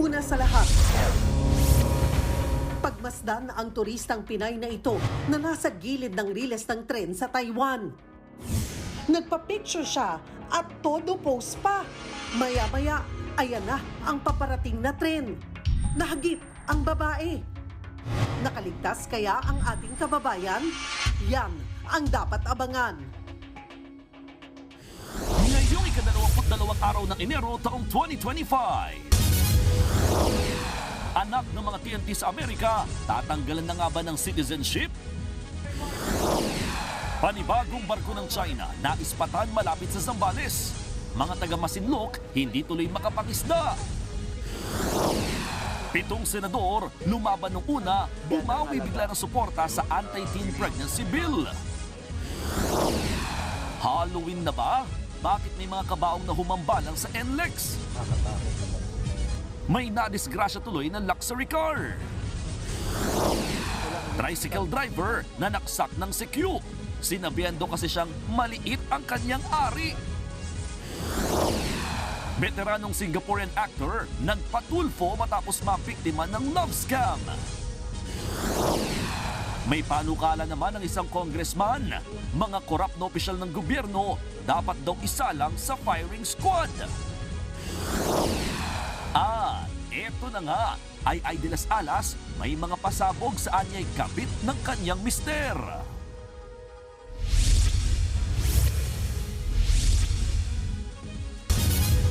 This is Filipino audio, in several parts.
Una sa lahat, pagmasdan ang turistang Pinay na ito na nasa gilid ng riles ng tren sa Taiwan. Nagpa-picture siya at todo post pa. Maya-maya, ayan na ang paparating na tren. Nahagip ang babae. Nakaligtas kaya ang ating kababayan? Yan ang dapat abangan. Ngayong ika-22 araw ng Enero taong 2025. Anak ng mga TNT sa Amerika, tatanggalan na nga ba ng citizenship? Panibagong barko ng China na ispatan malapit sa Zambales. Mga taga-Masinloc, hindi tuloy makapangisda. 7 senador, lumaban nung una, bumawi bigla ng suporta sa anti-teen pregnancy bill. Halloween na ba? Bakit may mga kabaong na humambalang sa NLEX? May nadisgrasya tuloy ng luxury car. Tricycle driver na naksak ng CQ. Sinabihan daw kasi siyang maliit ang kanyang ari. Veteranong Singaporean actor nagpatulfo matapos mabiktima ng love scam. May panukala naman ng isang congressman. Mga korap na opisyal ng gobyerno dapat daw isalang sa firing squad. Eto na nga, ay de las Alas, may mga pasabog sa anyay kabit ng kanyang mister.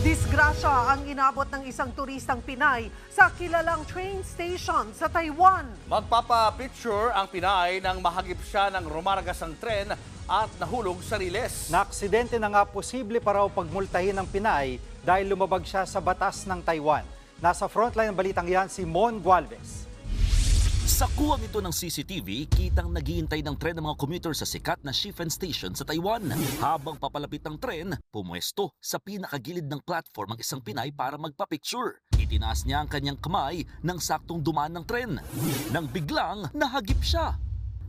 Disgrasya ang inabot ng isang turistang Pinay sa kilalang train station sa Taiwan. Magpapa-picture ang Pinay nang mahagip siya ng rumargasang tren at nahulog sa riles. Naaksidente na nga posible pa raw pagmultahin ng Pinay dahil lumabag siya sa batas ng Taiwan. Nasa frontline ng balitang yan si Mon Gualvez. Sa kuwang ito ng CCTV, kitang naghihintay ng tren ng mga commuter sa sikat na Shifen Station sa Taiwan. Habang papalapit ang tren, pumwesto sa pinakagilid ng platform ang isang Pinay para magpa-picture. Itinaas niya ang kanyang kamay nang saktong dumaan ng tren. Nang biglang nahagip siya.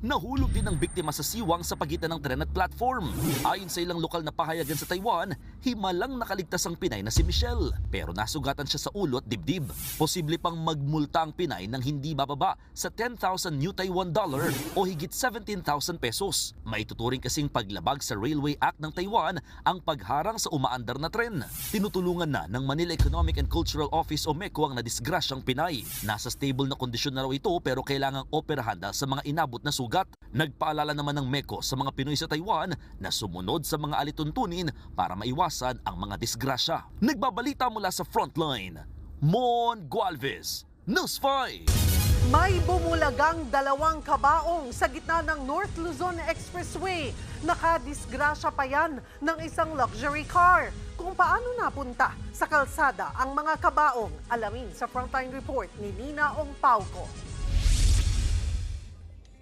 Nahulog din ang biktima sa siwang sa pagitan ng tren at platform. Ayon sa ilang lokal na pahayagan sa Taiwan, himalang nakaligtas ang Pinay na si Michelle. Pero nasugatan siya sa ulo at dibdib. Posible pang magmulta ang Pinay nang hindi bababa sa 10,000 New Taiwan dollar o higit 17,000 pesos. Maituturing kasing paglabag sa Railway Act ng Taiwan ang pagharang sa umaandar na tren. Tinutulungan na ng Manila Economic and Cultural Office o MECO ang nadisgrasyang Pinay. Nasa stable na kondisyon na raw ito pero kailangang operahan sa mga inabot na sugat. Nagpaalala naman ng MECO sa mga Pinoy sa Taiwan na sumunod sa mga alituntunin para maiwasan ang mga disgrasya. Nagbabalita mula sa Frontline, Mon Gualvez, News 5. May bumulagang 2 kabaong sa gitna ng North Luzon Expressway. Nakadisgrasya pa yan ng isang luxury car. Kung paano napunta sa kalsada ang mga kabaong, alamin sa Frontline Report ni Nina Ong Pauco.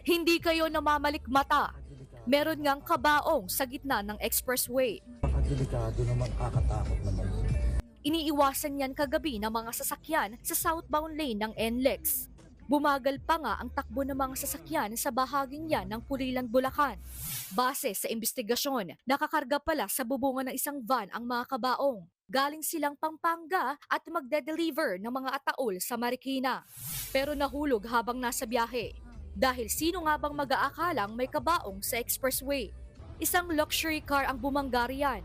Hindi kayo namamalikmata. Meron ngang kabaong sa gitna ng expressway. Delikado naman, kakatakot naman. Iniiwasan yan kagabi ng mga sasakyan sa southbound lane ng NLEX. Bumagal pa nga ang takbo ng mga sasakyan sa bahaging yan ng Pulilan, Bulacan. Base sa investigasyon, nakakarga pala sa bubungan ng isang van ang mga kabaong. Galing silang Pampanga at magde-deliver ng mga ataol sa Marikina. Pero nahulog habang nasa biyahe. Dahil sino nga bang mag-aakalang may kabaong sa expressway? Isang luxury car ang bumangga riyan.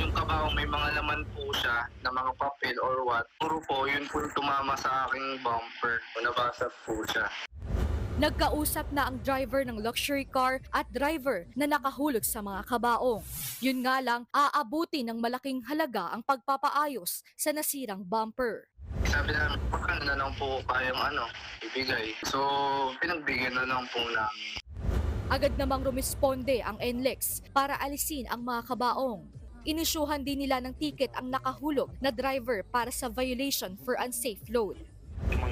Yung kabaong may mga laman po siya na mga papel or what. Puro po, yun po tumama sa aking bumper. Nabasag po siya. Nagkausap na ang driver ng luxury car at driver na nakahulog sa mga kabaong. Yun nga lang, aabuti ng malaking halaga ang pagpapaayos sa nasirang bumper. Sabi namin, baka na lang po kayong ibigay. So, pinagbigyan na lang po namin. Agad namang rumisponde ang NLEX para alisin ang mga kabaong. Inisyuhan din nila ng ticket ang nakahulog na driver para sa violation for unsafe load. Yung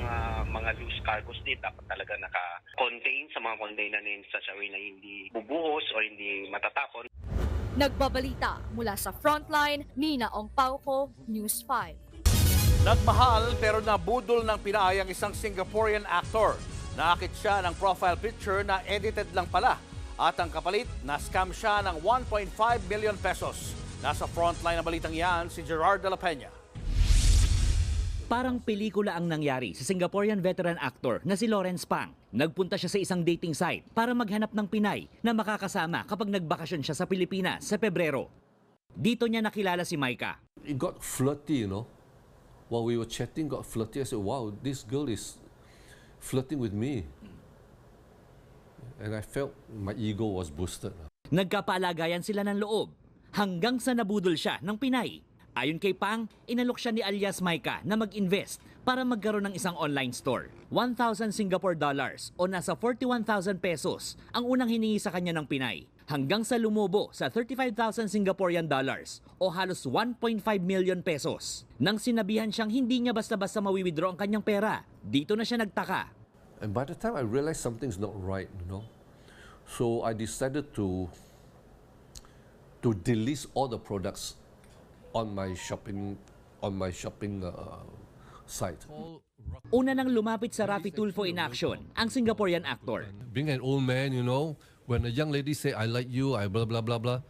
mga loose cargos din dapat talaga naka-contain sa mga container na sa such a way na hindi bubuhos o hindi matatapon. Nagbabalita mula sa Frontline, Nina Ong Pauco, News 5. Nagmahal pero nabudol ng Pinay ang isang Singaporean actor. Naakit siya ng profile picture na edited lang pala. At ang kapalit, na-scam siya ng 1.5 million pesos. Nasa frontline ng balitang yan, si Gerard de la Peña. Parang pelikula ang nangyari sa Singaporean veteran actor na si Lawrence Pang. Nagpunta siya sa isang dating site para maghanap ng Pinay na makakasama kapag nagbakasyon siya sa Pilipinas sa Pebrero. Dito niya nakilala si Micah. It got flirty, you know. While we were chatting, got flirty. I said, wow, this girl is flirting with me. And I felt my ego was boosted. Nagkapalagayan sila ng loob hanggang sa nabudol siya ng Pinay. Ayon kay Pang, inalok siya ni alias Micah na mag-invest para magkaroon ng isang online store. 1,000 Singapore dollars o nasa 41,000 pesos ang unang hiningi sa kanya ng Pinay. Hanggang sa lumubo sa 35,000 Singaporean dollars o halos 1.5 million pesos. Nang sinabihan siyang hindi niya basta-basta mawi-withdraw ang kanyang pera, dito na siya nagtaka. And by the time I realized something's not right, you know, so I decided to delist all the products on my shopping site. Una nang lumapit sa Raffy Tulfo in action, ang Singaporean actor. Being an old man, you know, when a young lady say, I like you, I blah, blah, blah, blah,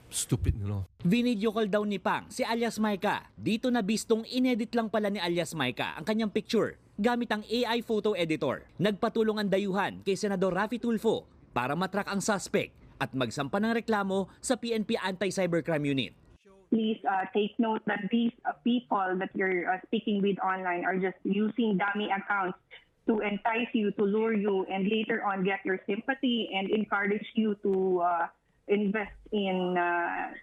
stupid, you know. Video call daw ni Pang si alias Micah. Dito na bistong inedit lang pala ni alias Micah ang kanyang picture gamit ang AI photo editor. Nagpatulong ang dayuhan kay Senador Raffy Tulfo para matrack ang suspect at magsampa ng reklamo sa PNP Anti-Cybercrime Unit. Please take note that these people that you're speaking with online are just using dummy accounts to entice you, to lure you, and later on get your sympathy and encourage you to invest in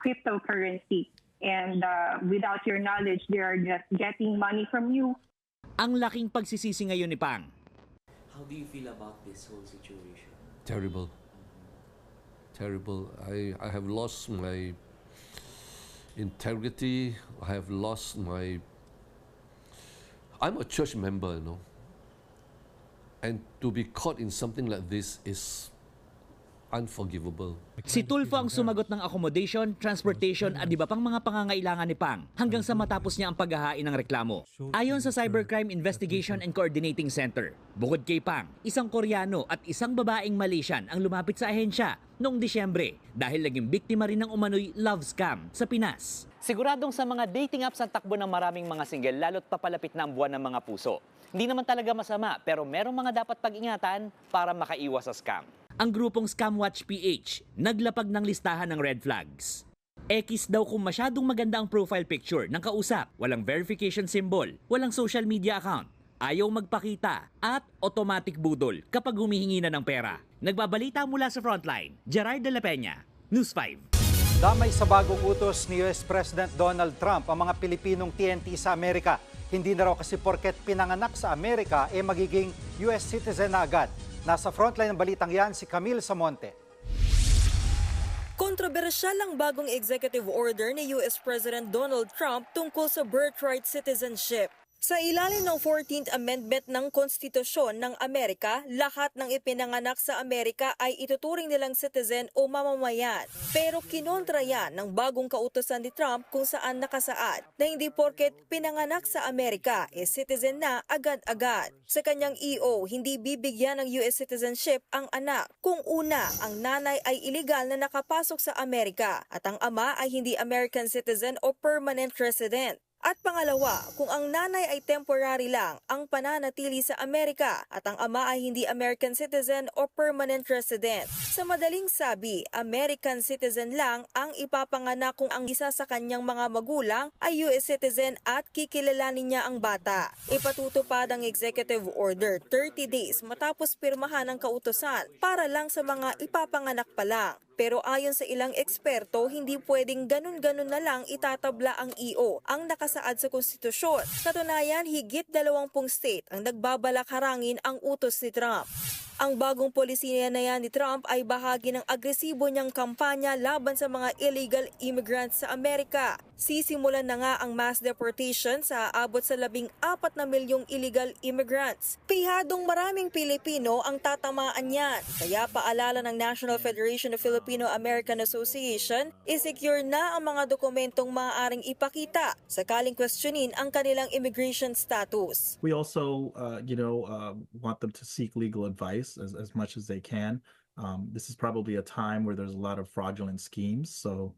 cryptocurrency. And without your knowledge, they are just getting money from you. Ang laking pagsisisi ngayon ni Pang. How do you feel about this whole situation? Terrible. Terrible. I have lost my integrity. I have lost my... I'm a church member, you know. And to be caught in something like this is unforgivable. Si Tulfo ang sumagot ng accommodation, transportation at iba pang mga pangangailangan ni Pang hanggang sa matapos niya ang paghahain ng reklamo. Ayon sa Cybercrime Investigation and Coordinating Center, bukod kay Pang, isang Koreano at isang babaeng Malaysian ang lumapit sa ahensya noong Disyembre dahil naging biktima rin ng umano'y love scam sa Pinas. Siguradong sa mga dating apps ang takbo ng maraming mga single lalo't papalapit na ang buwan ng mga puso. Hindi naman talaga masama pero merong mga dapat pag-ingatan para makaiwas sa scam. Ang grupong Scamwatch PH naglapag ng listahan ng red flags. X daw kung masyadong maganda ang profile picture ng kausap, walang verification symbol, walang social media account, ayaw magpakita at automatic budol kapag humihingi na ng pera. Nagbabalita mula sa Frontline, Gerard de la Peña, News 5. Damay sa bagong utos ni US President Donald Trump ang mga Pilipinong TNT sa Amerika. Hindi na raw kasi porket pinanganak sa Amerika magiging US citizen na agad. Nasa frontline ng balitang yan si Camille Samonte. Kontrobersyal ang bagong executive order ni US President Donald Trump tungkol sa birthright citizenship. Sa ilalim ng 14th Amendment ng Konstitusyon ng Amerika, lahat ng ipinanganak sa Amerika ay ituturing nilang citizen o mamamayan. Pero kinontra yan ng bagong kautusan ni Trump kung saan nakasaad na hindi porket pinanganak sa Amerika citizen na agad-agad. Sa kanyang EO, hindi bibigyan ng US citizenship ang anak kung una, ang nanay ay iligal na nakapasok sa Amerika at ang ama ay hindi American citizen o permanent resident. At pangalawa, kung ang nanay ay temporary lang ang pananatili sa Amerika at ang ama ay hindi American citizen o permanent resident. Sa madaling sabi, American citizen lang ang ipapanganak kung ang isa sa kanyang mga magulang ay US citizen at kikilalanin niya ang bata. Ipatutupad ang executive order 30 days matapos pirmahan ang kautusan para lang sa mga ipapanganak pa lang. Pero ayon sa ilang eksperto, hindi pwedeng ganun-ganun na lang itatabla ang EO ang nakasaad sa konstitusyon. Katunayan, higit 20 state ang nagbabalak harangin ang utos ni Trump. Ang bagong polisiya na yan ni Trump ay bahagi ng agresibo niyang kampanya laban sa mga illegal immigrants sa Amerika. Sisimulan na nga ang mass deportation sa aabot sa 14 na milyong illegal immigrants. Pihadong maraming Pilipino ang tatamaan niyan. Kaya paalala ng National Federation of Filipino-American Association, isecure na ang mga dokumentong maaaring ipakita sakaling questionin ang kanilang immigration status. We also, want them to seek legal advice as much as they can. This is probably a time where there's a lot of fraudulent schemes, so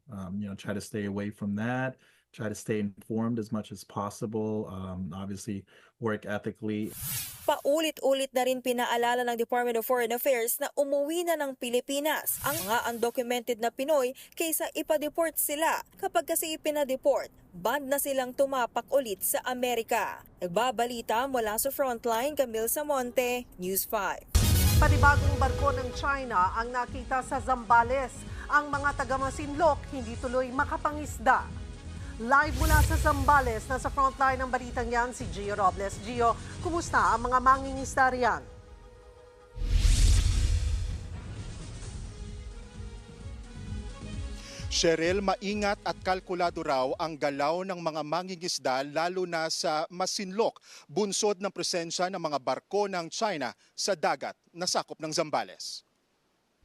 try to stay away from that. try to stay informed as much as possible, obviously work ethically. Paulit-ulit na rin pinaalala ng Department of Foreign Affairs na umuwi na ng Pilipinas ang mga undocumented na Pinoy kaysa ipa-deport sila. Kapag kasi ipina-deport, banned na silang tumapak ulit sa Amerika. Nagbabalita mula sa Frontline, Camille Samonte, News 5. Panibagong barko ng China ang nakita sa Zambales. Ang mga taga-Masinloc hindi tuloy makapangisda. Live mula sa Zambales, nasa frontline ng balitang yan si Gio Robles. Gio, kumusta ang mga mangingisda riyan? Cheryl, maingat at kalkulado raw ang galaw ng mga mangingisda lalo na sa Masinloc, bunsod ng presensya ng mga barko ng China sa dagat na sakop ng Zambales.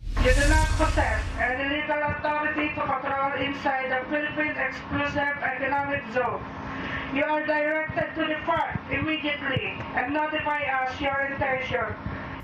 You do not possess any legal authority to patrol inside the Philippine Exclusive Economic Zone. You are directed to depart immediately and notify us your intention.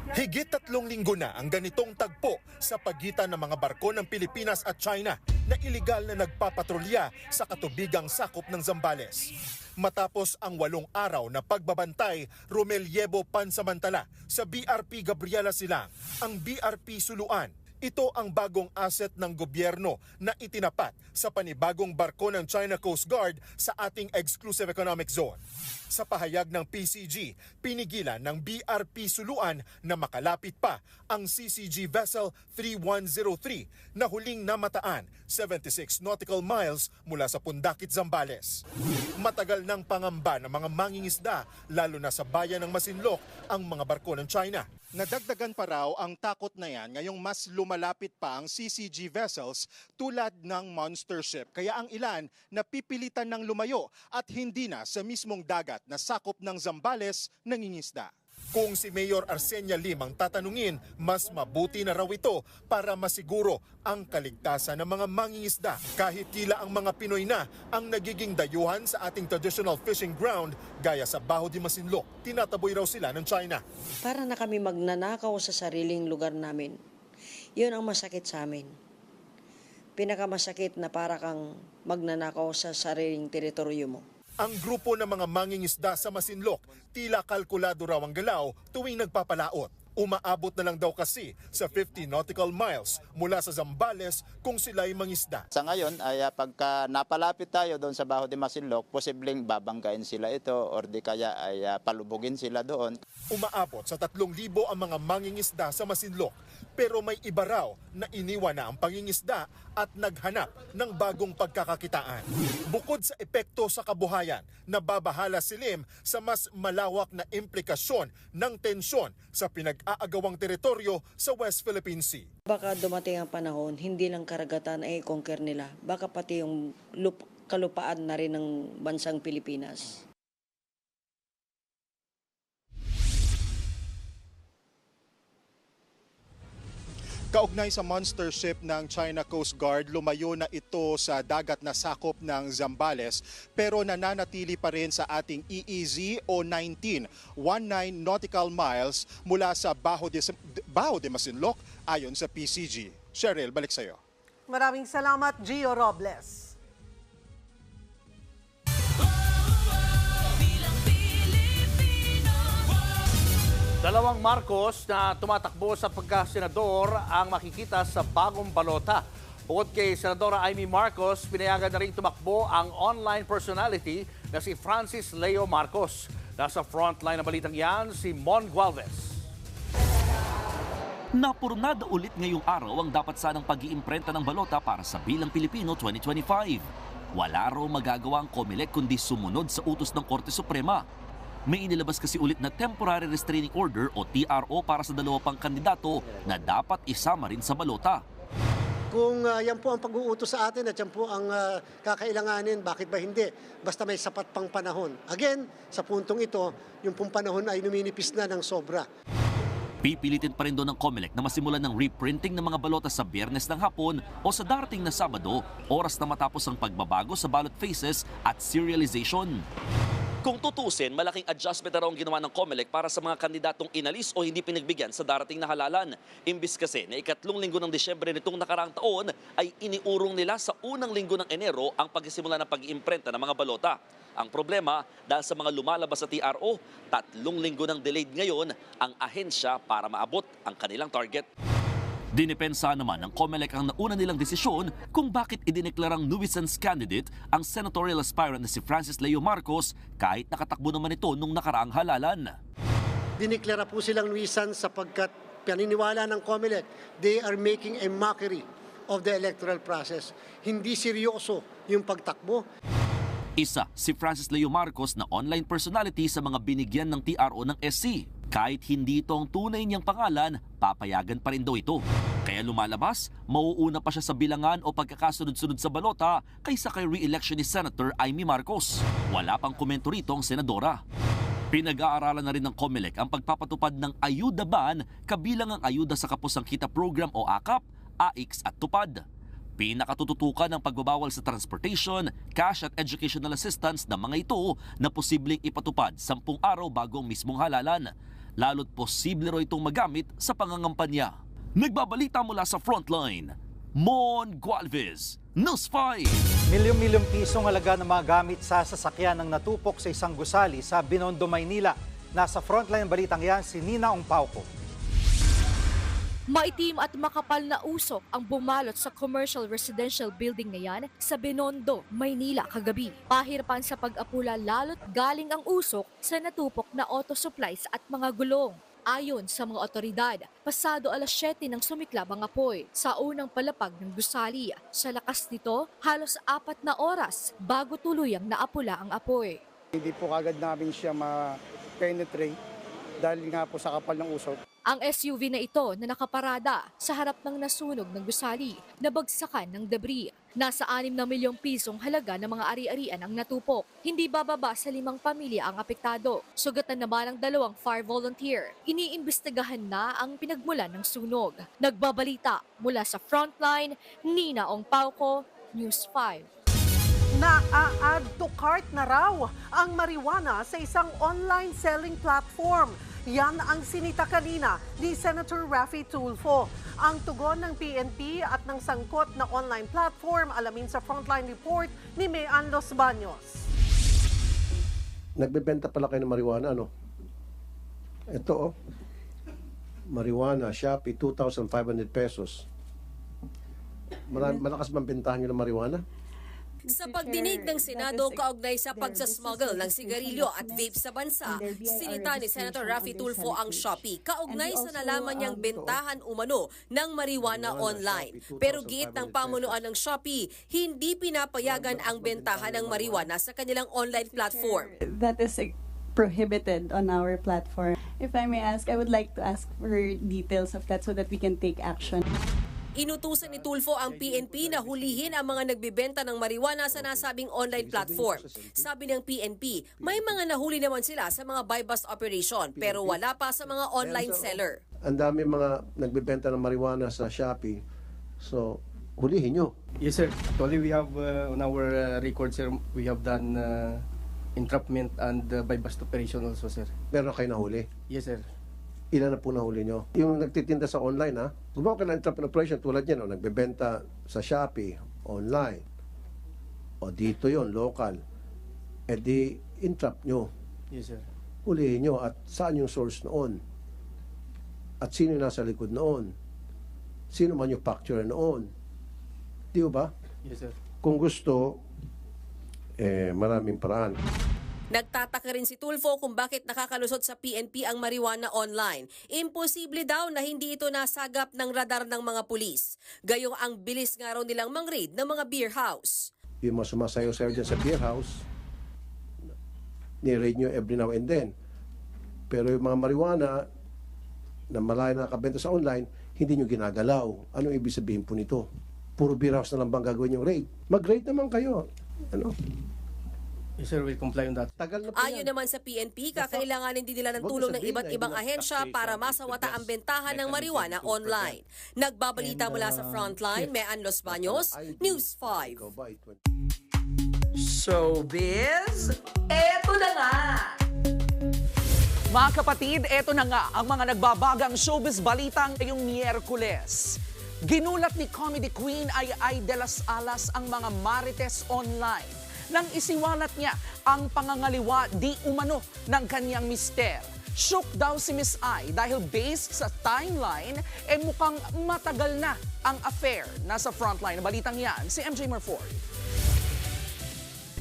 Higit 3 linggo na ang ganitong tagpo sa pagitan ng mga barko ng Pilipinas at China na iligal na nagpapatrolya sa katubigang sakop ng Zambales. Matapos ang 8 araw na pagbabantay, Romelyebo pansamantala sa BRP Gabriela Silang, ang BRP Suluan. Ito ang bagong asset ng gobyerno na itinapat sa panibagong barko ng China Coast Guard sa ating Exclusive Economic Zone. Sa pahayag ng PCG, pinigilan ng BRP Suluan na makalapit pa ang CCG Vessel 3103 na huling namataan 76 nautical miles mula sa Pundakit, Zambales. Matagal ng pangamba ng mga mangingisda, lalo na sa bayan ng Masinloc, ang mga barko ng China. Nadagdagan pa raw ang takot na yan ngayong mas lumalapit pa ang CCG vessels tulad ng monster ship. Kaya ang ilan napipilitan ng lumayo at hindi na sa mismong dagat na sakop ng Zambales nangingisda. Kung si Mayor Arsenia Lim ang tatanungin, mas mabuti na raw ito para masiguro ang kaligtasan ng mga mangingisda. Kahit tila ang mga Pinoy na ang nagiging dayuhan sa ating traditional fishing ground gaya sa Baho de Masinloc, tinataboy raw sila ng China. Para na kami magnanakaw sa sariling lugar namin. Yun ang masakit sa amin. Pinakamasakit na para kang magnanakaw sa sariling teritoryo mo. Ang grupo ng mga mangingisda sa Masinloc, tila kalkulado raw ang galaw tuwing nagpapalaot. Umaabot na lang daw kasi sa 50 nautical miles mula sa Zambales kung sila'y mangisda. Sa ngayon ay pagka napalapit tayo doon sa Baho de Masinloc, posibleng babanggain sila ito or di kaya ay palubugin sila doon. Umaabot sa 3,000 ang mga mangingisda sa Masinloc. Pero may iba raw na iniwan na ang pangingisda at naghanap ng bagong pagkakakitaan. Bukod sa epekto sa kabuhayan, nababahala si Lim sa mas malawak na implikasyon ng tensyon sa pinag-aagawang teritoryo sa West Philippine Sea. Baka dumating ang panahon, hindi lang karagatan ay i-conquer nila. Baka pati yung kalupaan na rin ng bansang Pilipinas. Kaugnay sa monster ship ng China Coast Guard, lumayo na ito sa dagat na sakop ng Zambales pero nananatili pa rin sa ating EEZ o 19 nautical miles mula sa Baho de Masinloc ayon sa PCG. Cheryl, balik sa iyo. Maraming salamat, Gio Robles. Dalawang Marcos na tumatakbo sa pagkasenador ang makikita sa bagong balota. Bukod kay Senadora Amy Marcos, pinayagan na rin tumakbo ang online personality na si Francis Leo Marcos. Nasa frontline ng balitang yan, si Mon Gualvez. Napurnada ulit ngayong araw ang dapat sanang pag-iimprenta ng balota para sa Bilang Pilipino 2025. Wala raw magagawa ang COMELEC kundi sumunod sa utos ng Korte Suprema. May inilabas kasi ulit na Temporary Restraining Order o TRO para sa 2 pang kandidato na dapat isama rin sa balota. Kung yan po ang pag-uutos sa atin at yan po ang kakailanganin, bakit ba hindi? Basta may sapat pang panahon. Again, sa puntong ito, yung pong panahon ay numinipis na ng sobra. Pipilitin pa rin doon ng COMELEC na masimulan ng reprinting ng mga balota sa Biyernes ng hapon o sa darating na Sabado, oras na matapos ang pagbabago sa ballot faces at serialization. Kung tutusin, malaking adjustment na raw ang ginawa ng COMELEC para sa mga kandidatong inalis o hindi pinagbigyan sa darating na halalan. Imbis kasi na ikatlong linggo ng Disyembre nitong nakaraang taon ay iniurong nila sa unang linggo ng Enero ang pagsisimula ng pag-iimprenta ng mga balota. Ang problema, dahil sa mga lumalabas sa TRO, 3 linggo ng delayed ngayon ang ahensya para maabot ang kanilang target. Dinipensa naman ng COMELEC ang nauna nilang desisyon kung bakit idineklarang nuisance candidate ang senatorial aspirant na si Francis Leo Marcos kahit nakatakbo naman ito nung nakaraang halalan. Dineklara po silang nuisance sapagkat paniniwala ng COMELEC, they are making a mockery of the electoral process. Hindi seryoso yung pagtakbo. Isa si Francis Leo Marcos na online personality sa mga binigyan ng TRO ng SC. Kahit hindi ito ang tunay niyang pangalan, papayagan pa rin daw ito. Kaya lumalabas, mauuna pa siya sa bilangan o pagkakasunod-sunod sa balota kaysa kay re-election ni Senator Amy Marcos. Wala pang komento rito ang senadora. Pinag-aaralan na rin ng COMELEC ang pagpapatupad ng Ayuda Ban, kabilang ang Ayuda sa Kapusang Kita Program o AKAP, AIX at Tupad. Pinakatututukan ang pagbabawal sa transportation, cash at educational assistance ng mga ito na posibleng ipatupad 10 araw bago ang mismong halalan. Lalo't posible ro itong magamit sa pangangampanya. Nagbabalita mula sa Frontline, Mon Gualvez, News 5. Milyong-milyong pisong halaga ng mga gamit sa sasakyan ng natupok sa isang gusali sa Binondo, Maynila. Nasa Frontline balitang yan si Nina Ongpauco. Maitim at makapal na usok ang bumalot sa commercial residential building na yan sa Binondo, Maynila kagabi. Pahirapan sa pag-apula lalo't galing ang usok sa natupok na auto supplies at mga gulong. Ayon sa mga otoridad, pasado 7:00 nang sumiklab ang apoy sa unang palapag ng gusali. Sa lakas nito, halos 4 na oras bago tuluyang naapula ang apoy. Hindi po kagad namin siya ma-penetrate dahil nga po sa kapal ng usok. Ang SUV na ito na nakaparada sa harap ng nasunog ng gusali, nabagsakan ng debris. Nasa 6 na milyong pisong halaga ng mga ari-arian ang natupok. Hindi bababa sa 5 pamilya ang apektado. Sugatan naman ang 2 fire volunteer. Iniimbestigahan na ang pinagmulan ng sunog. Nagbabalita mula sa Frontline, Nina Ongpauco, News 5. Na-add to cart na raw ang marijuana sa isang online selling platform. Yan ang sinita kanina ni Senator Raffy Tulfo. Ang tugon ng PNP at ng sangkot na online platform, alamin sa Frontline Report ni Mayan Los Baños. Nagbebenta pala kayo ng marijuana, ano? Ito, marijuana, Shopee, 2,500 pesos. Malakas bang bentahan nyo ng marijuana? Sa pagdinig ng Senado kaugnay sa pagsasmuggle ng sigarilyo at vape sa bansa, sinita ni Senator Raffy Tulfo ang Shopee kaugnay sa nalaman niyang bentahan umano ng marijuana online. Pero giit ng pamunuan ng Shopee, hindi pinapayagan ang bentahan ng marijuana sa kanilang online platform. That is prohibited on our platform. If I may ask, I would like to ask for details of that so that we can take action. Inutusan ni Tulfo ang PNP na hulihin ang mga nagbibenta ng marijuana sa nasabing online platform. Sabi ng PNP, may mga nahuli naman sila sa mga buy-bust operation pero wala pa sa mga online seller. Ang dami mga nagbebenta ng marijuana sa Shopee. So, hulihin nyo. Yes, sir. Actually, we have on our records, sir, we have done entrapment and buy-bust operation also, sir. Meron kayo nahuli? Yes, sir. Ilan na po nahuli nyo? Yung nagtitinda sa online, ha? Gumawa ka ng entrapment operation tulad yan, nagbebenta sa Shopee, online. O dito yon local. E di, entrap nyo. Yes, sir. Hulihin nyo at saan yung source noon? At sino yung nasa likod noon? Sino manufacturer noon? Di ba? Yes, sir. Kung gusto, maraming paraan. Nagtataka rin si Tulfo kung bakit nakakalusot sa PNP ang marijuana online. Imposible daw na hindi ito nasagap ng radar ng mga pulis. Gayong ang bilis nga raw nilang mang-raid ng mga beer house. Yung mga sumasayaw-sayaw dyan sa beer house, ni-raid nyo every now and then. Pero yung mga marijuana na malayo na nakabenta sa online, hindi nyo ginagalaw. Anong ibig sabihin po nito? Puro beer house na lang bang gagawin yung raid? Mag-raid naman kayo. Ano? Yes, sir, we'll comply on that. Ayon naman sa PNP, kakailanganin din nila ng tulong ng iba't ibang ahensya para masawata ang bentahan ng marijuana online. Nagbabalita mula sa Frontline, Mayan Los Baños, News 5. Showbiz, eto na nga! Mga kapatid, eto na nga ang mga nagbabagang showbiz balitang ngayong Miyerkules. Ginulat ni comedy queen Ay de las Alas ang mga marites online nang isiwalat niya ang pangangaliwa di umano ng kanyang mister. Shook daw si Miss Ay dahil based sa timeline, mukhang matagal na ang affair. Nasa frontline na balitang yan, si MJ Marfor.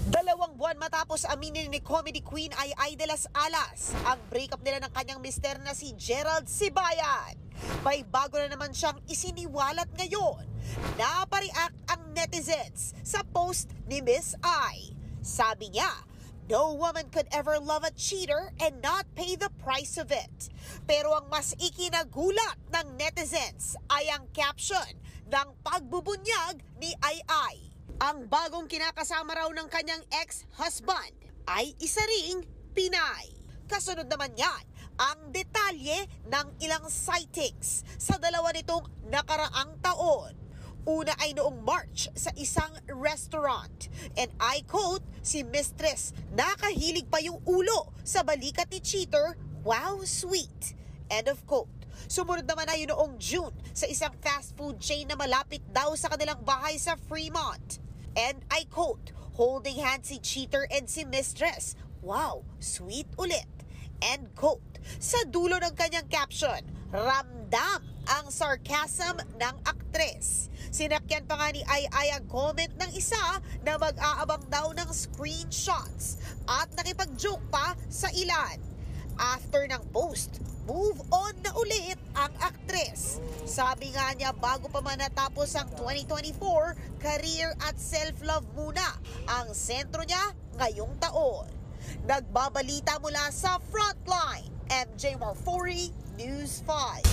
2 buwan matapos aminin ni comedy queen Ay de las Alas ang breakup nila ng kanyang mister na si Gerald Sibayan. May bago na naman siyang isiniwalat ngayon. Napareact ang netizens sa post ni Miss Ay. Sabi niya, no woman could ever love a cheater and not pay the price of it. Pero ang mas ikinagulat ng netizens ay ang caption ng pagbubunyag ni Ay. Ang bagong kinakasama raw ng kanyang ex-husband ay isa ring Pinay. Kasunod naman yan ang detalye ng ilang sightings sa dalawa nitong nakaraang taon. Una ay noong March sa isang restaurant. And I quote, si Mistress, nakahilig pa yung ulo sa balikat ni cheater, wow, sweet. End of quote. Sumunod naman ay noong June sa isang fast food chain na malapit daw sa kanilang bahay sa Fremont. And I quote, holding hands si cheater and si Mistress, wow, sweet ulit. End quote. Sa dulo ng kanyang caption, ramdam ang sarcasm ng aktres. Sinakyan pa nga ni Ay ang comment ng isa na mag-aabang daw ng screenshots at nakipag-joke pa sa ilan. After ng post, move on na ulit ang aktres. Sabi nga niya bago pa man natapos ang 2024, career at self-love muna ang sentro niya ngayong taon. Nagbabalita mula sa Frontline, MJ Marfori, News 5.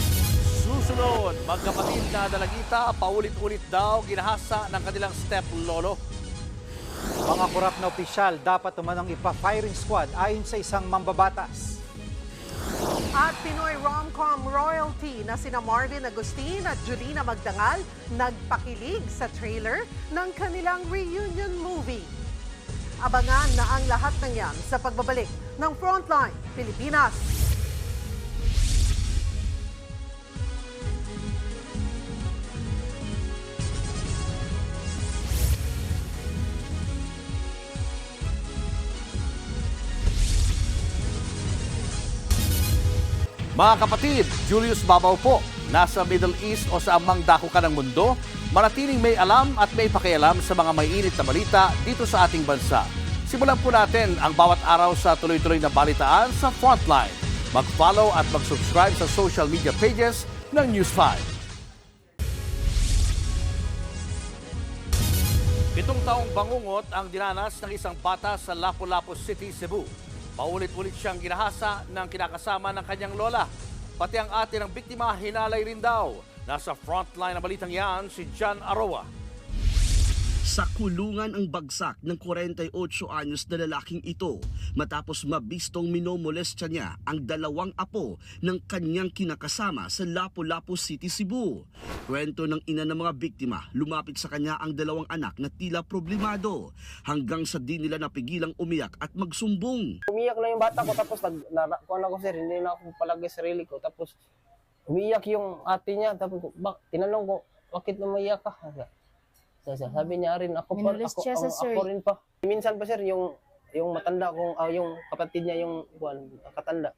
Susunod, magkapatid na dalagita, paulit-ulit daw ginahasa ng kanilang step-lolo. Mga korap na opisyal dapat umanong ipa-firing squad ayon sa isang mambabatas. At Pinoy rom-com royalty na sina Marvin Agustin at Julina Magdangal nagpakilig sa trailer ng kanilang reunion movie. Abangan na ang lahat ng yan sa pagbabalik ng Frontline Pilipinas. Mga kapatid, Julius Babaw po. Nasa Middle East o sa amang dako ka ng mundo, manatiling may alam at may pakialam sa mga maiinit na balita dito sa ating bansa. Simulan po natin ang bawat araw sa tuloy-tuloy na balitaan sa Frontline. Mag-follow at mag-subscribe sa social media pages ng News 5. 7 taong bangungot ang dinanas ng isang bata sa Lapu-Lapu City, Cebu. Paulit-ulit siyang ginahasa ng kinakasama ng kanyang lola. Pati ang ate ng biktima hinalay rin daw. Nasa frontline na balitang yan si John Aroa. Sa kulungan ang bagsak ng 48 anyos na lalaking ito matapos mabistong minomolestya niya ang 2 apo ng kanyang kinakasama sa Lapu-Lapu City, Cebu. Kwento ng ina ng mga biktima, lumapit sa kanya ang 2 anak na tila problemado hanggang sa di nila napigilang umiyak at magsumbong. Umiyak na yung bata ko tapos kuan ako sir, hindi na ako palagay sarili ko tapos umiyak yung ate niya tapos tinanong ko bakit umiyak ka? Sabi niya rin ako rin pa. Minsan pa sir yung matanda kong yung kapatid niya yung katanda.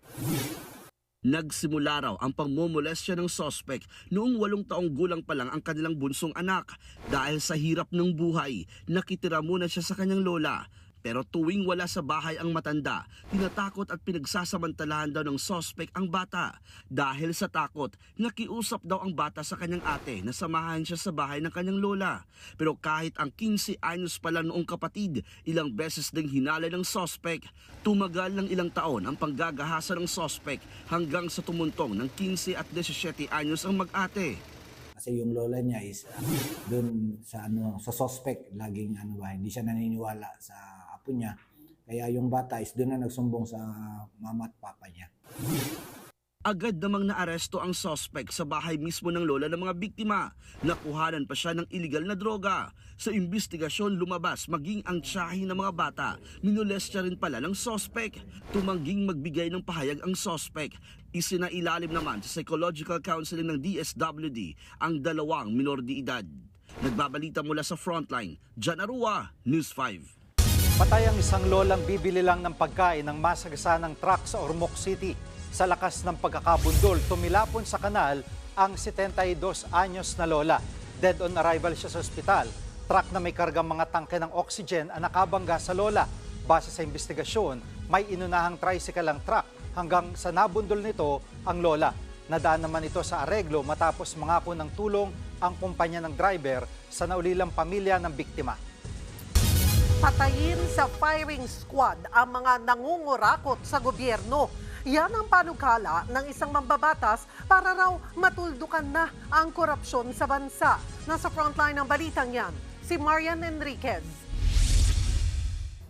Nagsimula raw ang pangmomolestya ng suspect noong 8 taong gulang pa lang ang kanilang bunsong anak. Dahil sa hirap ng buhay, nakitira muna siya sa kanyang lola. Pero tuwing wala sa bahay ang matanda, tinatakot at pinagsasamantalahan daw ng suspect ang bata. Dahil sa takot, nakiusap daw ang bata sa kanyang ate na samahan siya sa bahay ng kanyang lola. Pero kahit ang 15 anyos pala noong kapatid, ilang beses ding hinalay ng suspect. Tumagal ng ilang taon ang panggagahasa ng suspect hanggang sa tumuntong ng 15 at 17 anyos ang mag-ate. Kasi yung lola niya is doon sa sa suspect laging hindi siya naniniwala sa apo niya. Kaya yung bata is doon na nagsumbong sa mama at papa niya. Agad namang naaresto ang suspect sa bahay mismo ng lola ng mga biktima. Nakuhanan pa siya ng illegal na droga. Sa investigasyon lumabas maging ang tiyahin ng mga bata. Minolestya rin pala ng suspect. Tumangging magbigay ng pahayag ang suspect. Isinailalim naman sa psychological counseling ng DSWD ang 2 minor de edad. Nagbabalita mula sa Frontline, Jan Arua, News 5. Patay ang isang lolang bibili lang ng pagkain ng masagasanang truck sa Ormoc City. Sa lakas ng pagkakabundol, tumilapon sa kanal ang 72 anyos na lola. Dead on arrival siya sa ospital. Truck na may kargang mga tangke ng oxygen ang nakabangga sa lola. Base sa investigasyon, may inunahang tricycle ang truck hanggang sa nabundol nito ang lola. Nadaan naman ito sa areglo matapos mangako ng tulong ang kumpanya ng driver sa naulilang pamilya ng biktima. Patayin sa firing squad ang mga nangungurakot sa gobyerno. Yan ang panukala ng isang mambabatas para raw matuldukan na ang korupsyon sa bansa. Nasa frontline ng balitang yan, si Marian Enriquez.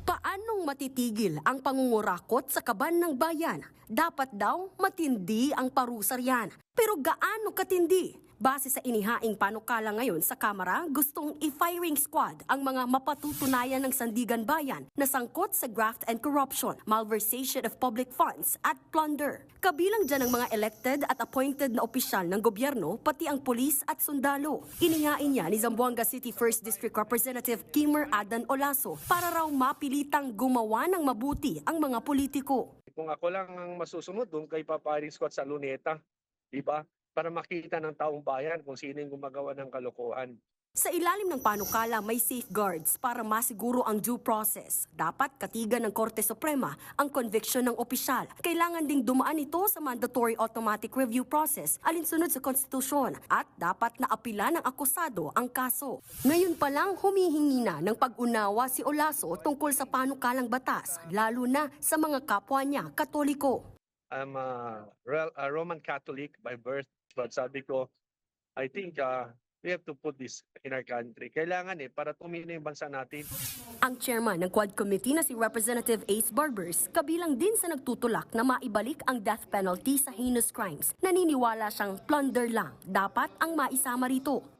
Paanong matitigil ang pangungurakot sa kaban ng bayan? Dapat daw matindi ang parusa riyan. Pero gaano katindi? Base sa inihaing panukala ngayon sa Kamara, gustong i-firing squad ang mga mapatutunayan ng Sandigan Bayan na sangkot sa graft and corruption, malversation of public funds at plunder. Kabilang dyan ang mga elected at appointed na opisyal ng gobyerno, pati ang pulis at sundalo. Inihain niya ni Zamboanga City 1st District Representative Kimmer Adan Olaso para raw mapilitang gumawa ng mabuti ang mga politiko. Kung ako lang ang masusunod, doon kay paparing squad sa Luneta, di ba? Para makita ng taong bayan kung sino yung gumagawa ng kalokohan. Sa ilalim ng panukala, may safeguards para masiguro ang due process. Dapat katigan ng Korte Suprema ang conviction ng opisyal. Kailangan ding dumaan ito sa mandatory automatic review process alinsunod sa konstitusyon at dapat na apila ng akusado ang kaso. Ngayon pa lang humihingi na ng pag-unawa si Olaso tungkol sa panukalang batas, lalo na sa mga kapwa niya Katoliko. I'm a Roman Catholic by birth, but sabi ko, I think we have to put this in our country. Kailangan para tumino yung bansa natin. Ang chairman ng Quad Committee na si Representative Ace Barbers, kabilang din sa nagtutulak na maibalik ang death penalty sa heinous crimes. Naniniwala siyang plunder lang. Dapat ang maisama rito.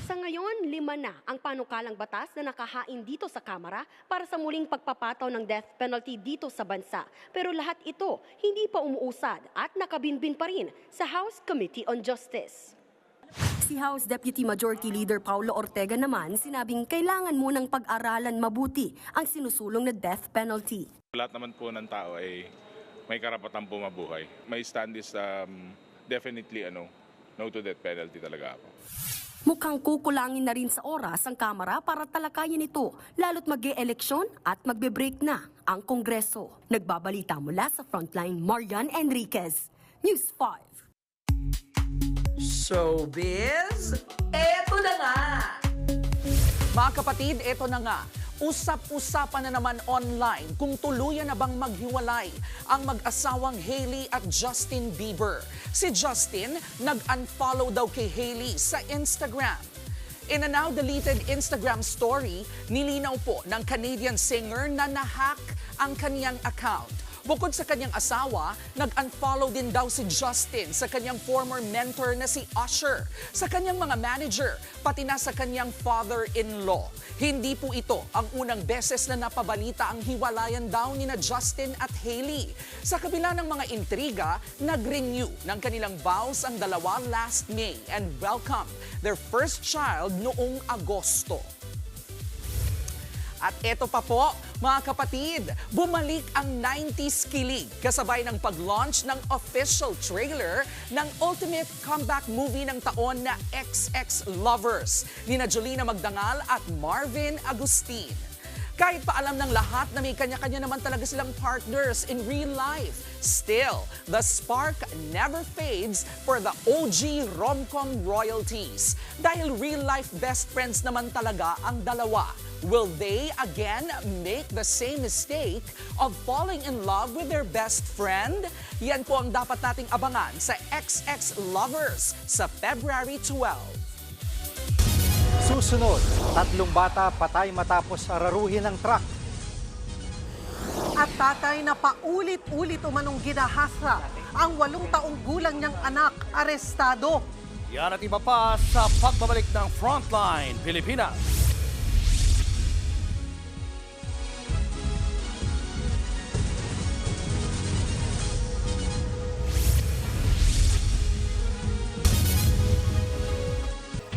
Sa ngayon, 5 na ang panukalang batas na nakahain dito sa Kamara para sa muling pagpapataw ng death penalty dito sa bansa. Pero lahat ito hindi pa umuusad at nakabinbin pa rin sa House Committee on Justice. Si House Deputy Majority Leader Paulo Ortega naman sinabing kailangan munang pag-aralan mabuti ang sinusulong na death penalty. Lahat naman po ng tao ay may karapatang bumabuhay. My stand is definitely no to death penalty talaga ako. Mukhang kukulangin na rin sa oras ang Kamara para talakayin ito, lalo't mag-e-eleksyon at magbe-break na ang Kongreso. Nagbabalita mula sa Frontline, Marian Enriquez, News 5. Showbiz, eto na nga! Mga kapatid, eto na nga. Usap-usapan na naman online kung tuluyan na bang maghiwalay ang mag-asawang Hailey at Justin Bieber. Si Justin nag-unfollow daw kay Hailey sa Instagram. In a now deleted Instagram story, nilinaw po ng Canadian singer na nahack ang kaniyang account. Bukod sa kanyang asawa, nag-unfollow din daw si Justin sa kanyang former mentor na si Usher, sa kanyang mga manager, pati na sa kanyang father-in-law. Hindi po ito ang unang beses na napabalita ang hiwalayan daw ni na Justin at Hailey. Sa kabila ng mga intriga, nag-renew ng kanilang vows ang dalawa last May and welcome their first child noong Agosto. At eto pa po, mga kapatid, bumalik ang 90s kilig kasabay ng pag-launch ng official trailer ng ultimate comeback movie ng taon na XX Lovers nina Jolina Magdangal at Marvin Agustin. Kahit pa alam ng lahat na may kanya-kanya naman talaga silang partners in real life, still, the spark never fades for the OG rom-com royalties. Dahil real-life best friends naman talaga ang dalawa. Will they again make the same mistake of falling in love with their best friend? Yan po ang dapat nating abangan sa XX Lovers sa February 12. Susunod, 3 bata patay matapos araruhin ng truck. At tatay na paulit-ulit umanong ginahasa ang 8 taong gulang niyang anak arestado. Yan at iba pa sa pagbabalik ng Frontline Pilipinas.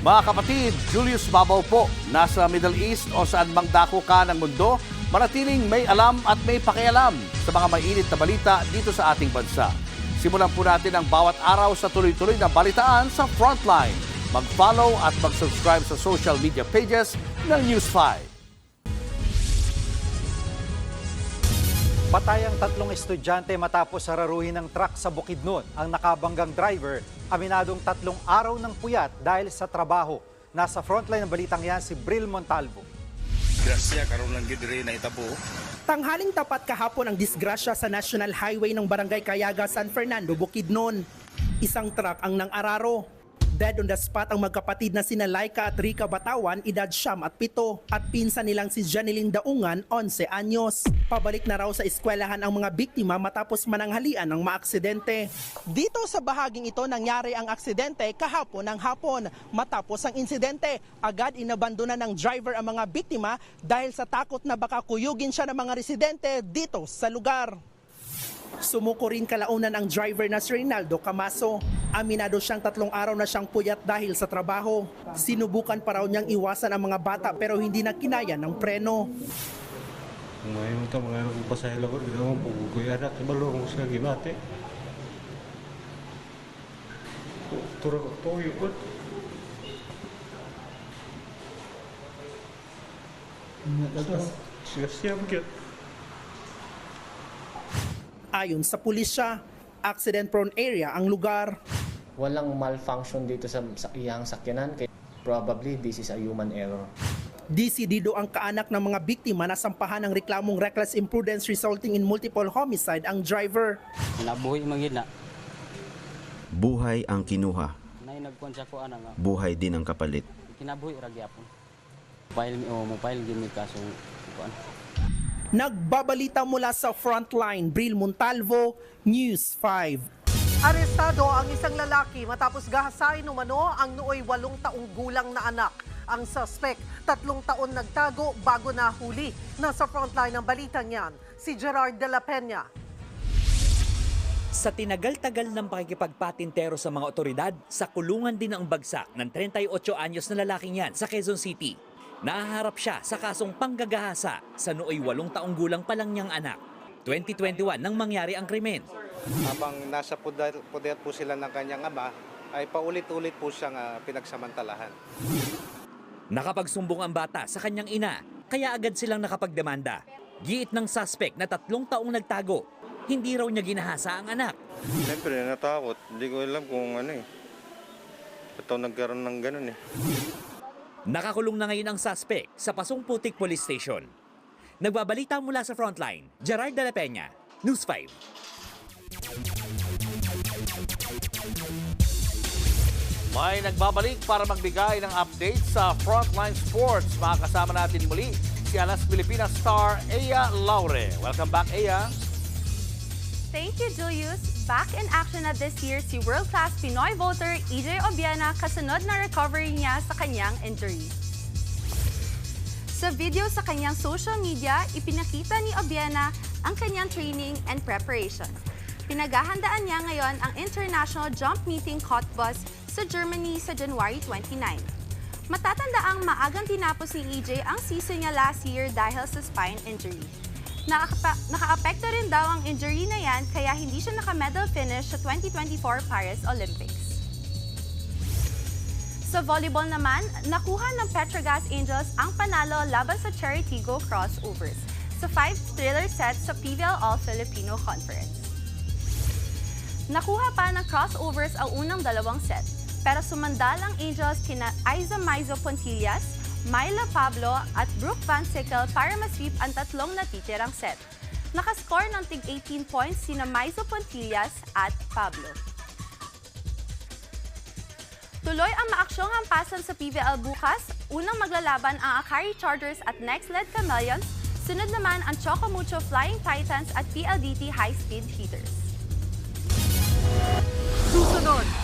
Mga kapatid, Julius Babaw po, nasa Middle East o saan mang dako ka ng mundo, manatiling may alam at may pakialam sa mga mainit na balita dito sa ating bansa. Simulan po natin ang bawat araw sa tuloy-tuloy na balitaan sa Frontline. Mag-follow at mag-subscribe sa social media pages ng News 5. Patay ang 3 estudyante matapos sararuhin ng truck sa Bukidnon. Ang nakabanggang driver, aminadong 3 araw ng puyat dahil sa trabaho. Nasa frontline ng balitang yan si Bril Montalvo. Grasya karon lang gid diri na itabo. Tanghaling tapat kahapon ang disgrasya sa National Highway ng Barangay Cayaga, San Fernando, Bukidnon. Isang truck ang nang-araro. Dead on the spot ang magkapatid na sina Laika at Rica Batawan, edad 7 at 7, at pinsan nilang si Janeline Daungan, 11 anyos. Pabalik na raw sa eskwelahan ang mga biktima matapos mananghalian ng maaksidente. Dito sa bahaging ito nangyari ang aksidente kahapon ng hapon. Matapos ang insidente, agad inabandona ng driver ang mga biktima dahil sa takot na baka kuyugin siya ng mga residente dito sa lugar. Sumuko rin kalaunan ang driver na si Reynaldo Camaso. Aminado siyang 3 araw na siyang puyat dahil sa trabaho. Sinubukan pa raw niyang iwasan ang mga bata pero hindi na kinaya ng preno. Ngayon ito mga pasahil ako, ginawa po kuya anak, ibalong ko sa gimate. Turang ko to yun. Siya kit. Ayon sa pulisya, accident-prone area ang lugar. Walang malfunction dito sa iyang sakyanan, kaya probably this is a human error. Desidido ang kaanak ng mga biktima na sampahan ng reklamong reckless imprudence resulting in multiple homicide ang driver. Nabuhi magina. Buhay ang kinuha. Nay nagkuan sa ko ana nga. Buhay din ang kapalit. Kinabuhi ra gyapon. Mobile gini kaso kuan. Nagbabalita mula sa Frontline, Bril Montalvo, News 5. Arestado ang isang lalaki matapos gahasain umano ang nooy 8 taong gulang na anak. Ang suspect, 3 taon nagtago bago nahuli. Nasa frontline ng balitang yan, si Gerard de la Peña. Sa tinagal-tagal ng pakikipagpatintero sa mga otoridad, sa kulungan din ang bagsak ng 38 anyos na lalaking yan sa Quezon City. Nahaharap siya sa kasong panggagahasa sa nooy 8 taong gulang pa lang niyang anak. 2021 nang mangyari ang krimen. Habang nasa poder po sila ng kanyang ama, ay paulit-ulit po siyang pinagsamantalahan. Nakapagsumbong ang bata sa kanyang ina, kaya agad silang nakapagdemanda. Giit ng suspect na 3 taong nagtago, hindi raw niya ginahasa ang anak. Siyempre natakot, hindi ko alam kung ano eh. Ito nagkaroon ng ganun eh. Nakakulong na ngayon ang suspect sa Pasong Putik Police Station. Nagbabalita mula sa Frontline, Gerard de la Peña, News 5. May nagbabalik para magbigay ng update sa Frontline Sports. Makakasama natin muli si Alas Pilipinas star Ea Laure. Welcome back, Ea. Thank you, Julius. Back in action at this year si world-class Pinoy voter EJ Obiena kasunod na recovery niya sa kanyang injury. Sa video sa kanyang social media, ipinakita ni Obiena ang kanyang training and preparation. Pinaghahandaan niya ngayon ang International Jump Meeting Cottbus sa Germany sa January 29. Matatandaang maagang tinapos ni EJ ang season niya last year dahil sa spine injury. Naka-apekto rin daw ang injury na yan kaya hindi siya naka-medal finish sa 2024 Paris Olympics. Sa volleyball naman, nakuha ng Petrogas Angels ang panalo laban sa Cherry Tigo Crossovers sa 5 thriller sets sa PVL All-Filipino Conference. Nakuha pa ng Crossovers ang unang 2 set, pero sumandal ang Angels kina Aiza Maizo Pontillas, Myla Pablo at Brooke Van Sickle para masweep ang 3 natitirang set. Nakascore ng tig 18 points sina Maizo Pontillas at Pablo. Tuloy ang maaksyong hampasan sa PVL bukas. Unang maglalaban ang Akari Chargers at Next Led Chameleons. Sunod naman ang Chocomucho Flying Titans at PLDT High Speed Heaters.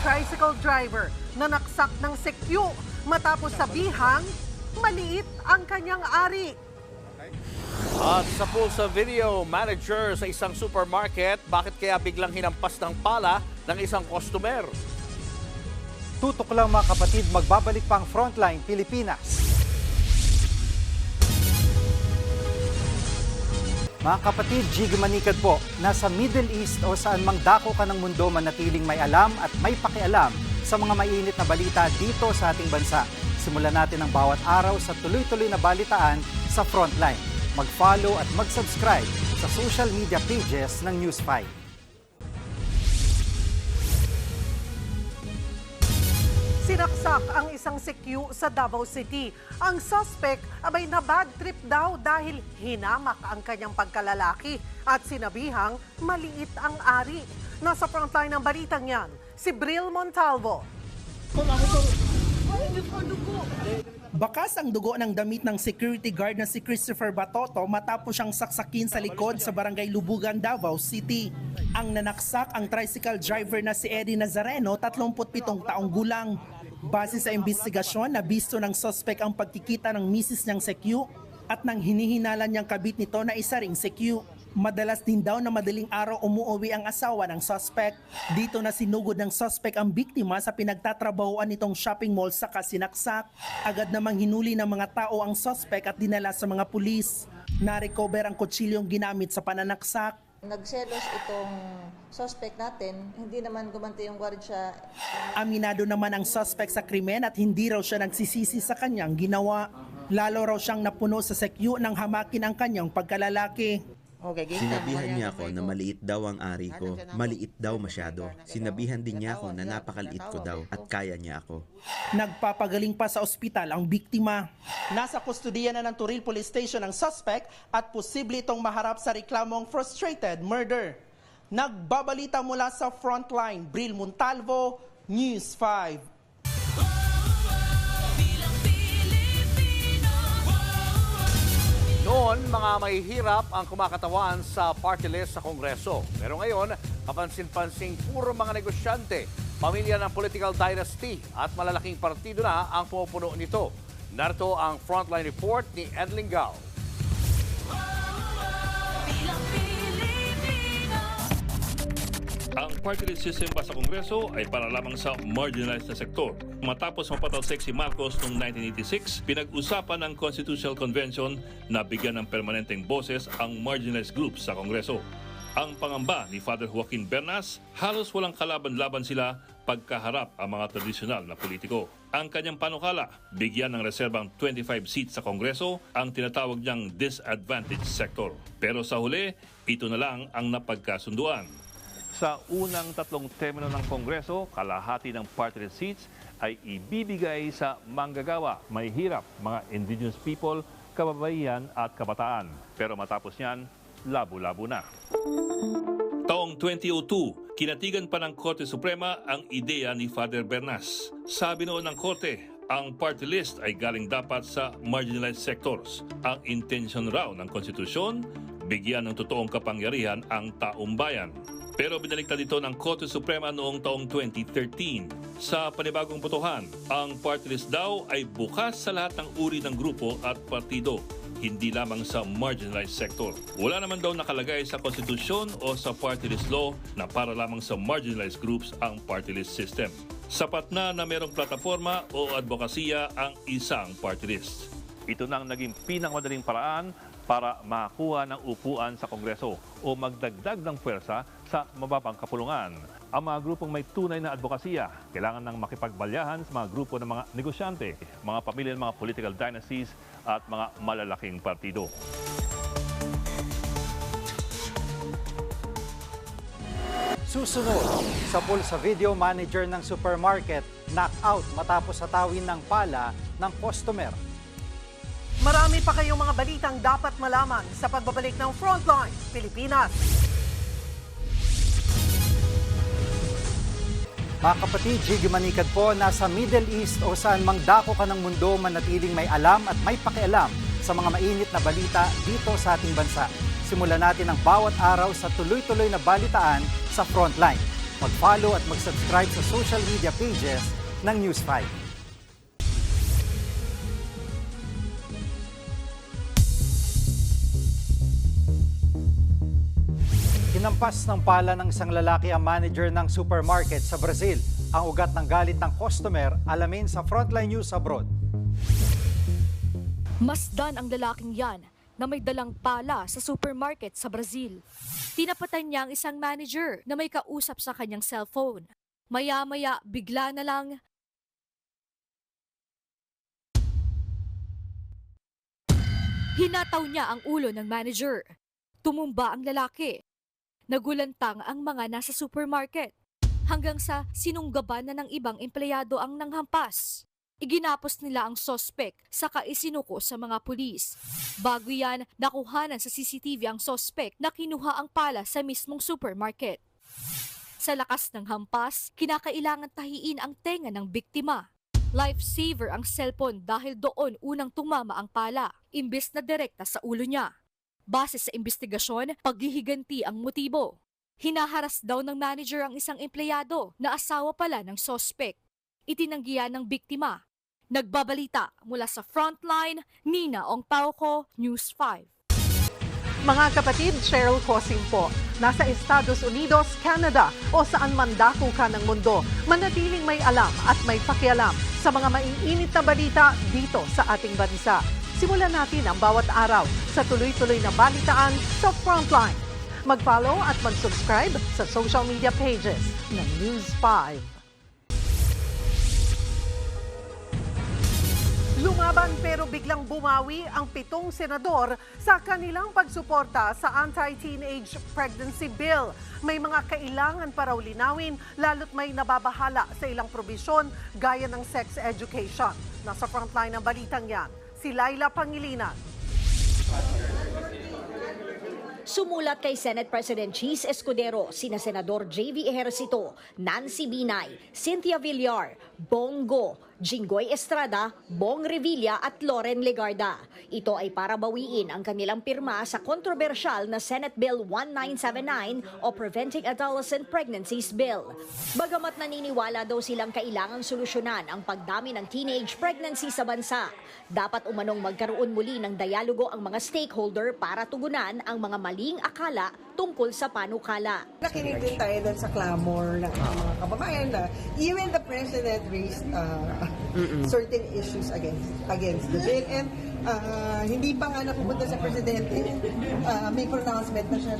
tricycle driver na naksak ng sekyu matapos sabihang maliit ang kanyang ari. At sa pulsa video, manager sa isang supermarket, bakit kaya biglang hinampas ng pala ng isang customer? Tutok lang mga kapatid, magbabalik pa ang Frontline Pilipinas. Mga kapatid, Jig Manikad po, nasa Middle East o saan mang dako ka ng mundo manatiling may alam at may pakialam sa mga mainit na balita dito sa ating bansa. Simulan natin ang bawat araw sa tuloy-tuloy na balitaan sa Frontline. Mag-follow at mag-subscribe sa social media pages ng News 5. Sinaksak ang isang sekyu sa Davao City. Ang suspect abay na bad trip daw dahil hinamak ang kanyang pagkalalaki at sinabihang maliit ang ari. Nasa frontline ng balitang yan, si Bril Montalvo. Bakas ang dugo ng damit ng security guard na si Christopher Batoto matapos siyang saksakin sa likod sa barangay Lubugan, Davao City. Ang nanaksak ang tricycle driver na si Eddie Nazareno, 37 taong gulang. Base sa investigasyon, nabisto ng suspect ang pagkikita ng misis niyang sekyu at nang hinihinalan niyang kabit nito na isa ring sekyu. Madalas din daw na madaling araw umuwi ang asawa ng suspect. Dito na sinugod ng suspect ang biktima sa pinagtatrabahoan nitong shopping mall sa kasinaksak. Agad namang hinuli ng mga tao ang suspect at dinala sa mga pulis. Na-recover ang kutsilyong ginamit sa pananaksak. Nagselos itong suspect natin, hindi naman gumanti yung gwardiya. Aminado naman ang suspect sa krimen at hindi raw siya nagsisisi sa kanyang ginawa. Lalo raw siyang napuno sa sekyu nang hamakin ang kanyang pagkalalaki. Sinabihan niya ako na maliit daw ang ari ko. Maliit daw masyado. Sinabihan din niya ako na napakaliit ko daw at kaya niya ako. Nagpapagaling pa sa ospital ang biktima. Nasa kustudiya na ng Turil Police Station ang suspect at posible itong maharap sa reklamong frustrated murder. Nagbabalita mula sa Frontline, Bril Montalvo, News 5. Noon, mga mahihirap ang kumakatawan sa party list sa Kongreso. Pero ngayon, kapansin-pansing puro mga negosyante, pamilya ng political dynasty at malalaking partido na ang pumupuno nito. Narito ang Frontline Report ni Ed Linggao. Ang party list system pa sa Kongreso ay para lamang sa marginalized na sektor. Matapos mapatalsik si Marcos noong 1986, pinag-usapan ng Constitutional Convention na bigyan ng permanenteng boses ang marginalized groups sa Kongreso. Ang pangamba ni Father Joaquin Bernas, halos walang kalaban-laban sila pagkaharap ang mga tradisyonal na politiko. Ang kanyang panukala, bigyan ng reserbang 25 seats sa Kongreso ang tinatawag niyang disadvantaged sector. Pero sa huli, ito na lang ang napagkasunduan. Sa unang 3 termino ng Kongreso, kalahati ng party list seats ay ibibigay sa manggagawa, mahihirap, mga indigenous people, kababaihan at kabataan. Pero matapos niyan, labo-labo na. Taong 2002, kinatigan pa ng Korte Suprema ang ideya ni Father Bernas. Sabi noon ng Korte, ang party list ay galing dapat sa marginalized sectors. Ang intensyon raw ng konstitusyon, bigyan ng totoong kapangyarihan ang taong bayan. Pero binaliktad ito ng Korte Suprema noong taong 2013. Sa panibagong botohan, ang party list daw ay bukas sa lahat ng uri ng grupo at partido, hindi lamang sa marginalized sector. Wala naman daw nakalagay sa konstitusyon o sa party list law na para lamang sa marginalized groups ang party list system. Sapat na merong plataforma o advokasya ang isang party list. Ito na ang naging pinakamadaling paraan para makakuha ng upuan sa Kongreso o magdagdag ng pwersa sa mababang kapulungan. Ang mga grupong may tunay na advokasya kailangan ng makipagbalyahan sa mga grupo ng mga negosyante, mga pamilya ng mga political dynasties at mga malalaking partido. Susunod, sa pulsa video, manager ng supermarket knockout matapos hatawin ng pala ng customer. Marami pa kayong mga balitang dapat malaman sa pagbabalik ng Frontline Pilipinas. Mga kapatid, Jig Manikad po, nasa Middle East o saan mang dako ka ng mundo manatiling may alam at may pakialam sa mga mainit na balita dito sa ating bansa. Simulan natin ang bawat araw sa tuloy-tuloy na balitaan sa Frontline. mag-follow at mag-subscribe sa social media pages ng News 5. Hinampas ng pala ng isang lalaki ang manager ng supermarket sa Brazil. Ang ugat ng galit ng customer, alamin sa Frontline News Abroad. Masdan ang lalaking yan na may dalang pala sa supermarket sa Brazil. Tinapatan niya ang isang manager na may kausap sa kanyang cellphone. Maya-maya bigla na lang hinataw niya ang ulo ng manager. Tumumba ang lalaki. Nagulantang ang mga nasa supermarket hanggang sa sinunggaban na ng ibang empleyado ang nanghampas. Iginapos nila ang sospek saka isinuko sa mga pulis. Bago yan, nakuhanan sa CCTV ang sospek na kinuha ang pala sa mismong supermarket. Sa lakas ng hampas, kinakailangan tahiin ang tenga ng biktima. Lifesaver ang cellphone dahil doon unang tumama ang pala, imbes na direkta sa ulo niya. Base sa investigasyon, paghihiganti ang motibo. Hinaharas daw ng manager ang isang empleyado na asawa pala ng sospek. Itinanggihan ng biktima. Nagbabalita mula sa Frontline, Nina Ongpauco, News 5. Mga kapatid, Cheryl Cosing po. Nasa Estados Unidos, Canada o saan man dako ka ng mundo, manatiling may alam at may pakialam sa mga maiinit na balita dito sa ating bansa. Simulan natin ang bawat araw sa tuloy-tuloy na balitaan sa Frontline. Mag-follow at mag-subscribe sa social media pages ng News 5. Lumaban pero biglang bumawi ang 7 senador sa kanilang pagsuporta sa anti-teenage pregnancy bill. May mga kailangan pa raw linawin lalo't may nababahala sa ilang probisyon gaya ng sex education. Nasa frontline ng balitang yan, si Laila Pangilinan. Sumulat kay Senate President Cheese Escudero, sina Senador J.V. Ejercito, Nancy Binay, Cynthia Villar, Bongo, Jinggoy Estrada, Bong Revilla at Loren Legarda. Ito ay para bawiin ang kanilang pirma sa kontrobersyal na Senate Bill 1979 o Preventing Adolescent Pregnancies Bill. Bagamat naniniwala daw silang kailangang solusyonan ang pagdami ng teenage pregnancy sa bansa, dapat umanong magkaroon muli ng dialogo ang mga stakeholder para tugunan ang mga maling akala tungkol sa panukala. Nakinig din tayo doon sa clamor ng mga kababayan na even the President raised certain issues against the bill. And hindi pa nga napupunta sa Presidente, may pronouncement na siya.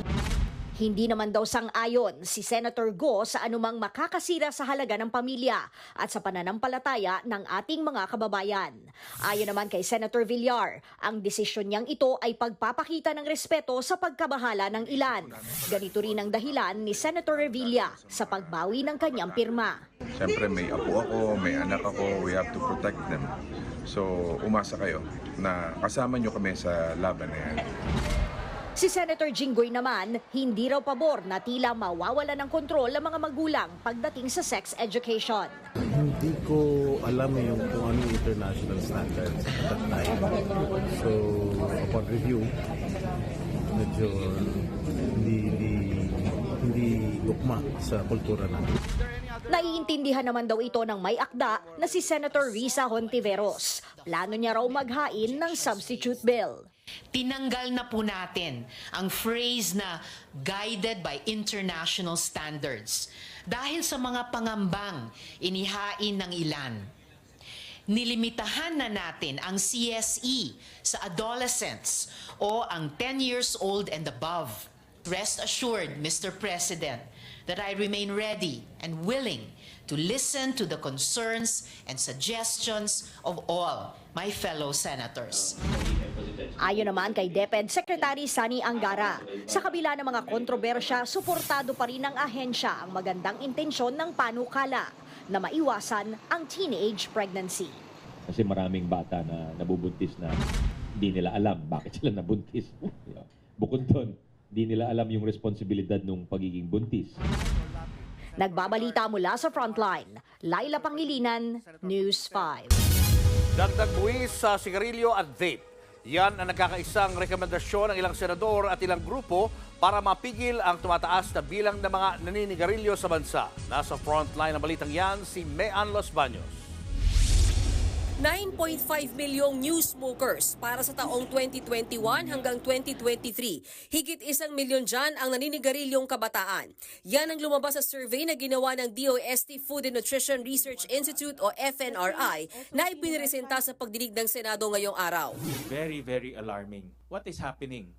Hindi naman daw sang-ayon si Senator Go sa anumang makakasira sa halaga ng pamilya at sa pananampalataya ng ating mga kababayan. Ayon naman kay Senator Villar, ang desisyon niyang ito ay pagpapakita ng respeto sa pagkabahala ng ilan. Ganito rin ang dahilan ni Senator Revilla sa pagbawi ng kanyang pirma. Siyempre may apo ako, may anak ako, we have to protect them. So umasa kayo na kasama nyo kami sa laban na yan. Si Senator Jinggoy naman, hindi raw pabor na tila mawawala ng kontrol ang mga magulang pagdating sa sex education. Hindi ko alam yung kung ano yung international standards at that time. So, upon review, medyo hindi gukma sa kultura natin. Naiintindihan naman daw ito ng may akda na si Senator Risa Hontiveros. Plano niya raw maghain ng substitute bill. Tinanggal na po natin ang phrase na guided by international standards dahil sa mga pangambang inihain ng ilan. Nilimitahan na natin ang CSE sa adolescents o ang 10 years old and above. Rest assured, Mr. President, that I remain ready and willing to listen to the concerns and suggestions of all my fellow senators. Ayon naman kay DepEd Secretary Sani Angara, sa kabila ng mga kontrobersya, suportado pa rin ng ahensya ang magandang intensyon ng panukala na maiwasan ang teenage pregnancy. Kasi maraming bata na nabubuntis na hindi nila alam bakit sila nabuntis. Bukod doon, hindi nila alam yung responsibilidad ng pagiging buntis. Nagbabalita mula sa Frontline, Laila Pangilinan, News 5. Dagdag buwis sa sigarilyo at vape. Yan ang nakakaisang rekomendasyon ng ilang senador at ilang grupo para mapigil ang tumataas na bilang ng mga naninigarilyo sa bansa. Nasa frontline ng balitang yan si Mean Los Baños. 9.5 milyong new smokers para sa taong 2021 hanggang 2023. Higit 1 milyon dyan ang naninigarilyong kabataan. Yan ang lumabas sa survey na ginawa ng DOST Food and Nutrition Research Institute o FNRI na ipiniresenta sa pagdinig ng Senado ngayong araw. Very, very alarming. What is happening?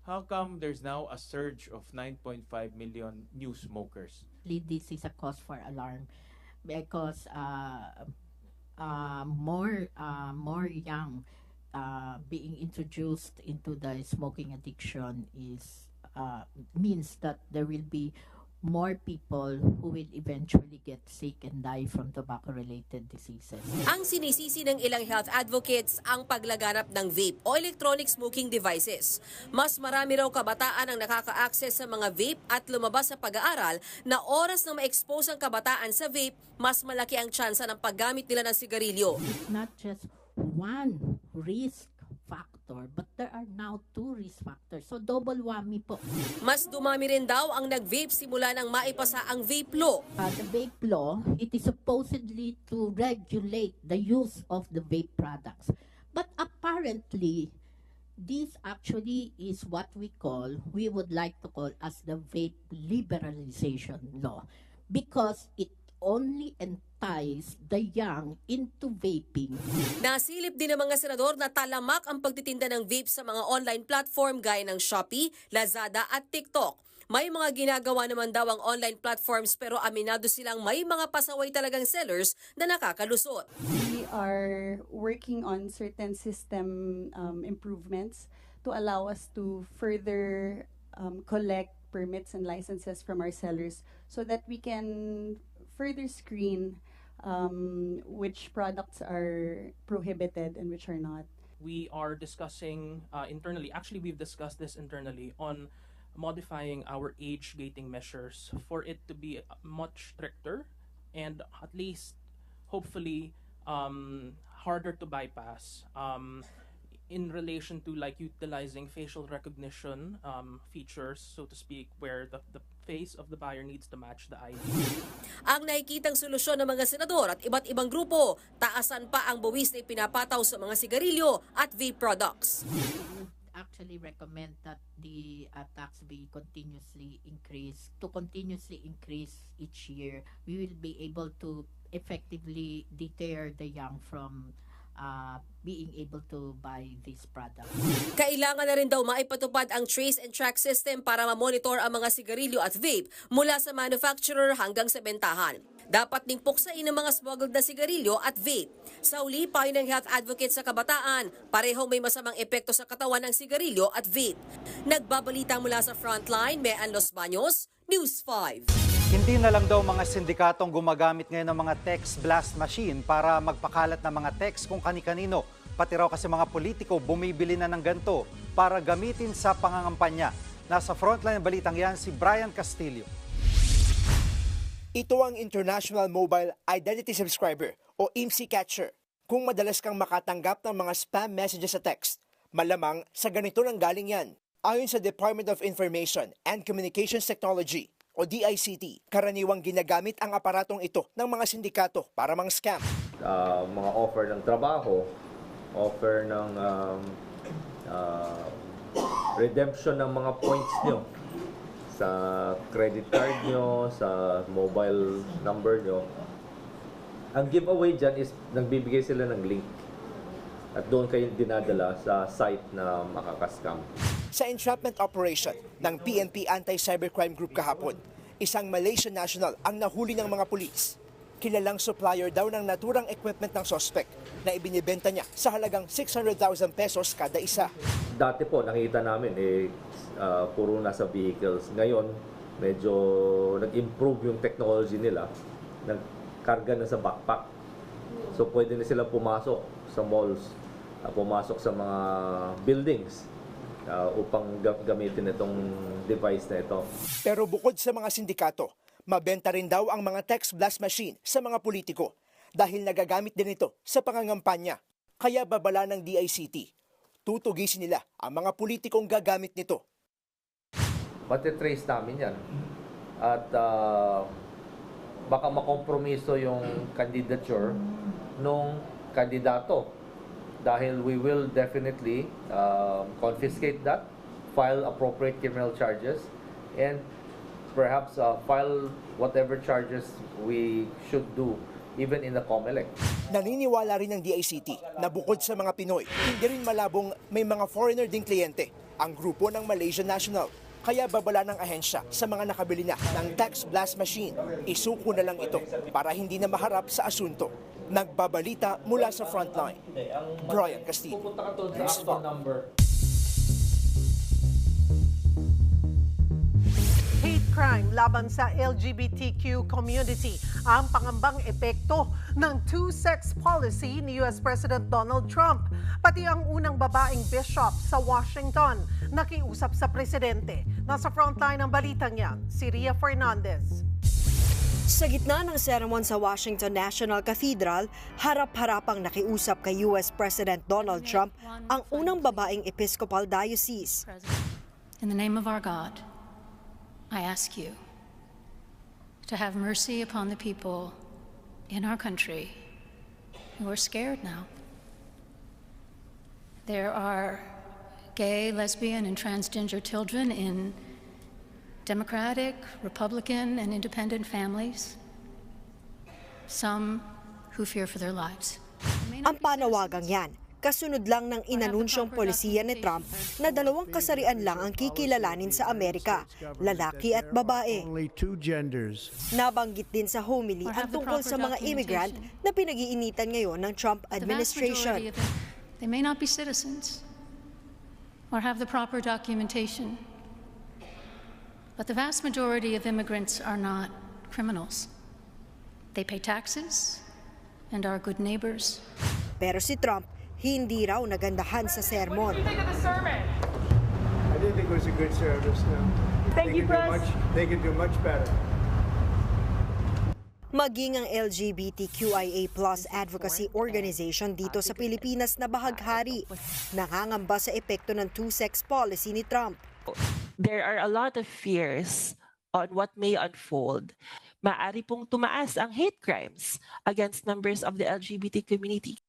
How come there's now a surge of 9.5 million new smokers? This is a cause for alarm because more young being introduced into the smoking addiction is means that there will be more people who will eventually get sick and die from tobacco-related diseases. Ang sinisisi ng ilang health advocates ang paglaganap ng vape o electronic smoking devices. Mas marami raw kabataan ang nakaka-access sa mga vape at lumabas sa pag-aaral na oras na ma-expose ang kabataan sa vape, mas malaki ang tsansa ng paggamit nila ng sigarilyo. It's not just one risk factor, but there are now 2 risk factors. So double whammy po. Mas dumami rin daw ang nag-vape simula nang maipasa ang vape law. The vape law, it is supposedly to regulate the use of the vape products. But apparently, this actually is what we would like to call as the vape liberalization law. Because it only entice the young into vaping. Nasilip din ng mga senador na talamak ang pagtitinda ng vape sa mga online platform gaya ng Shopee, Lazada at TikTok. May mga ginagawa naman daw ang online platforms pero aminado silang may mga pasaway talagang sellers na nakakalusot. We are working on certain system improvements to allow us to further collect permits and licenses from our sellers so that we can further screen which products are prohibited and which are not. We are discussing internally, actually we've discussed this internally on modifying our age gating measures for it to be much stricter and at least hopefully harder to bypass in relation to like utilizing facial recognition features, so to speak, where the face of the buyer needs to match the ID. Ang nakikitang solusyon ng mga senador at iba't ibang grupo, taasan pa ang buwis na ipinapataw sa mga sigarilyo at vape products. Actually recommend that the tax be continuously increased. To continuously increase each year, we will be able to effectively deter the young from being able to buy this product. Kailangan na rin daw maipatupad ang trace and track system para ma-monitor ang mga sigarilyo at vape mula sa manufacturer hanggang sa bentahan. Dapat ding puksain ang mga smuggled na sigarilyo at vape. Sa uli, payo ng health advocates sa kabataan, pareho may masamang epekto sa katawan ng sigarilyo at vape. Nagbabalita mula sa Frontline, Mean Los Baños, News 5. Hindi na lang daw mga sindikatong gumagamit ngayon ng mga text blast machine para magpakalat ng mga text kung kani-kanino. Pati raw kasi mga politiko bumibili na ng ganito para gamitin sa pangangampanya. Nasa Frontline ng balitang yan si Brian Castillo. Ito ang International Mobile Identity Subscriber o IMSI Catcher. Kung madalas kang makatanggap ng mga spam messages sa text, malamang sa ganito nang galing yan. Ayon sa Department of Information and Communications Technology o DICT, karaniwang ginagamit ang aparatong ito ng mga sindikato para mang-scam. Mga offer ng trabaho, offer ng redemption ng mga points nyo sa credit card nyo, sa mobile number nyo. Ang giveaway dyan is nagbibigay sila ng link at doon kayo dinadala sa site na makaka-scam. Sa entrapment operation ng PNP Anti-Cybercrime Group kahapon, isang Malaysian national ang nahuli ng mga pulis. Kilalang supplier daw ng naturang equipment ng suspect na ibinibenta niya sa halagang 600,000 pesos kada isa. Dati po nakita namin puro nasa vehicles. Ngayon medyo nag-improve yung technology nila. Nagkarga na sa backpack. So pwede na sila pumasok sa malls, pumasok sa mga buildings upang gamitin itong device na ito. Pero bukod sa mga sindikato, mabenta rin daw ang mga text blast machine sa mga politiko dahil nagagamit din ito sa pangangampanya. Kaya babala ng DICT, Tutugisin nila ang mga politikong gagamit nito. Matitrace namin yan. At baka makompromiso yung candidature nung kandidato. Dahil we will definitely confiscate that, file appropriate criminal charges, and perhaps file whatever charges we should do even in the COMELEC. Naniniwala rin ng DICT na bukod sa mga Pinoy, hindi rin malabong may mga foreigner ding kliyente, ang grupo ng Malaysian National. Kaya babala ng ahensya sa mga nakabili na ng tax blast machine. Isuko na lang ito para hindi na maharap sa asunto. Nagbabalita mula sa frontline. Brian Castillo, News 5. Hate crime laban sa LGBTQ community ang pangambang epekto ng two-sex policy ni US President Donald Trump. Pati ang unang babaeng bishop sa Washington nakiusap sa presidente. Nasa frontline ng balitang yan, si Ria Fernandez. Sa gitna ng sermon sa Washington National Cathedral, harap-harapang nakiusap kay US President Donald Trump ang unang babaeng Episcopal Diocese. In the name of our God, I ask you to have mercy upon the people in our country who are scared now. There are gay, lesbian, and transgender children in Democratic, Republican, and independent families, some who fear for their lives. Ang panawagang yan, kasunod lang ng inanunsyong polisiya ni Trump na 2 kasarian lang ang kikilalanin sa Amerika, lalaki at babae. Nabanggit din sa homily ang tungkol sa mga immigrant na pinag-iinitan ngayon ng Trump administration. They may not be citizens or have the proper documentation, but the vast majority of immigrants are not criminals. They pay taxes and are good neighbors. Pero si Trump, hindi raw nagandahan sa sermon. What do you think of the sermon? I didn't think it was a good service, no. Thank you, Press. They could do much better. Maging ang LGBTQIA+ advocacy organization dito sa Pilipinas na bahaghari, nangangamba sa epekto ng two-sex policy ni Trump. There are a lot of fears on what may unfold. Maaari pong tumaas ang hate crimes against members of the LGBT community.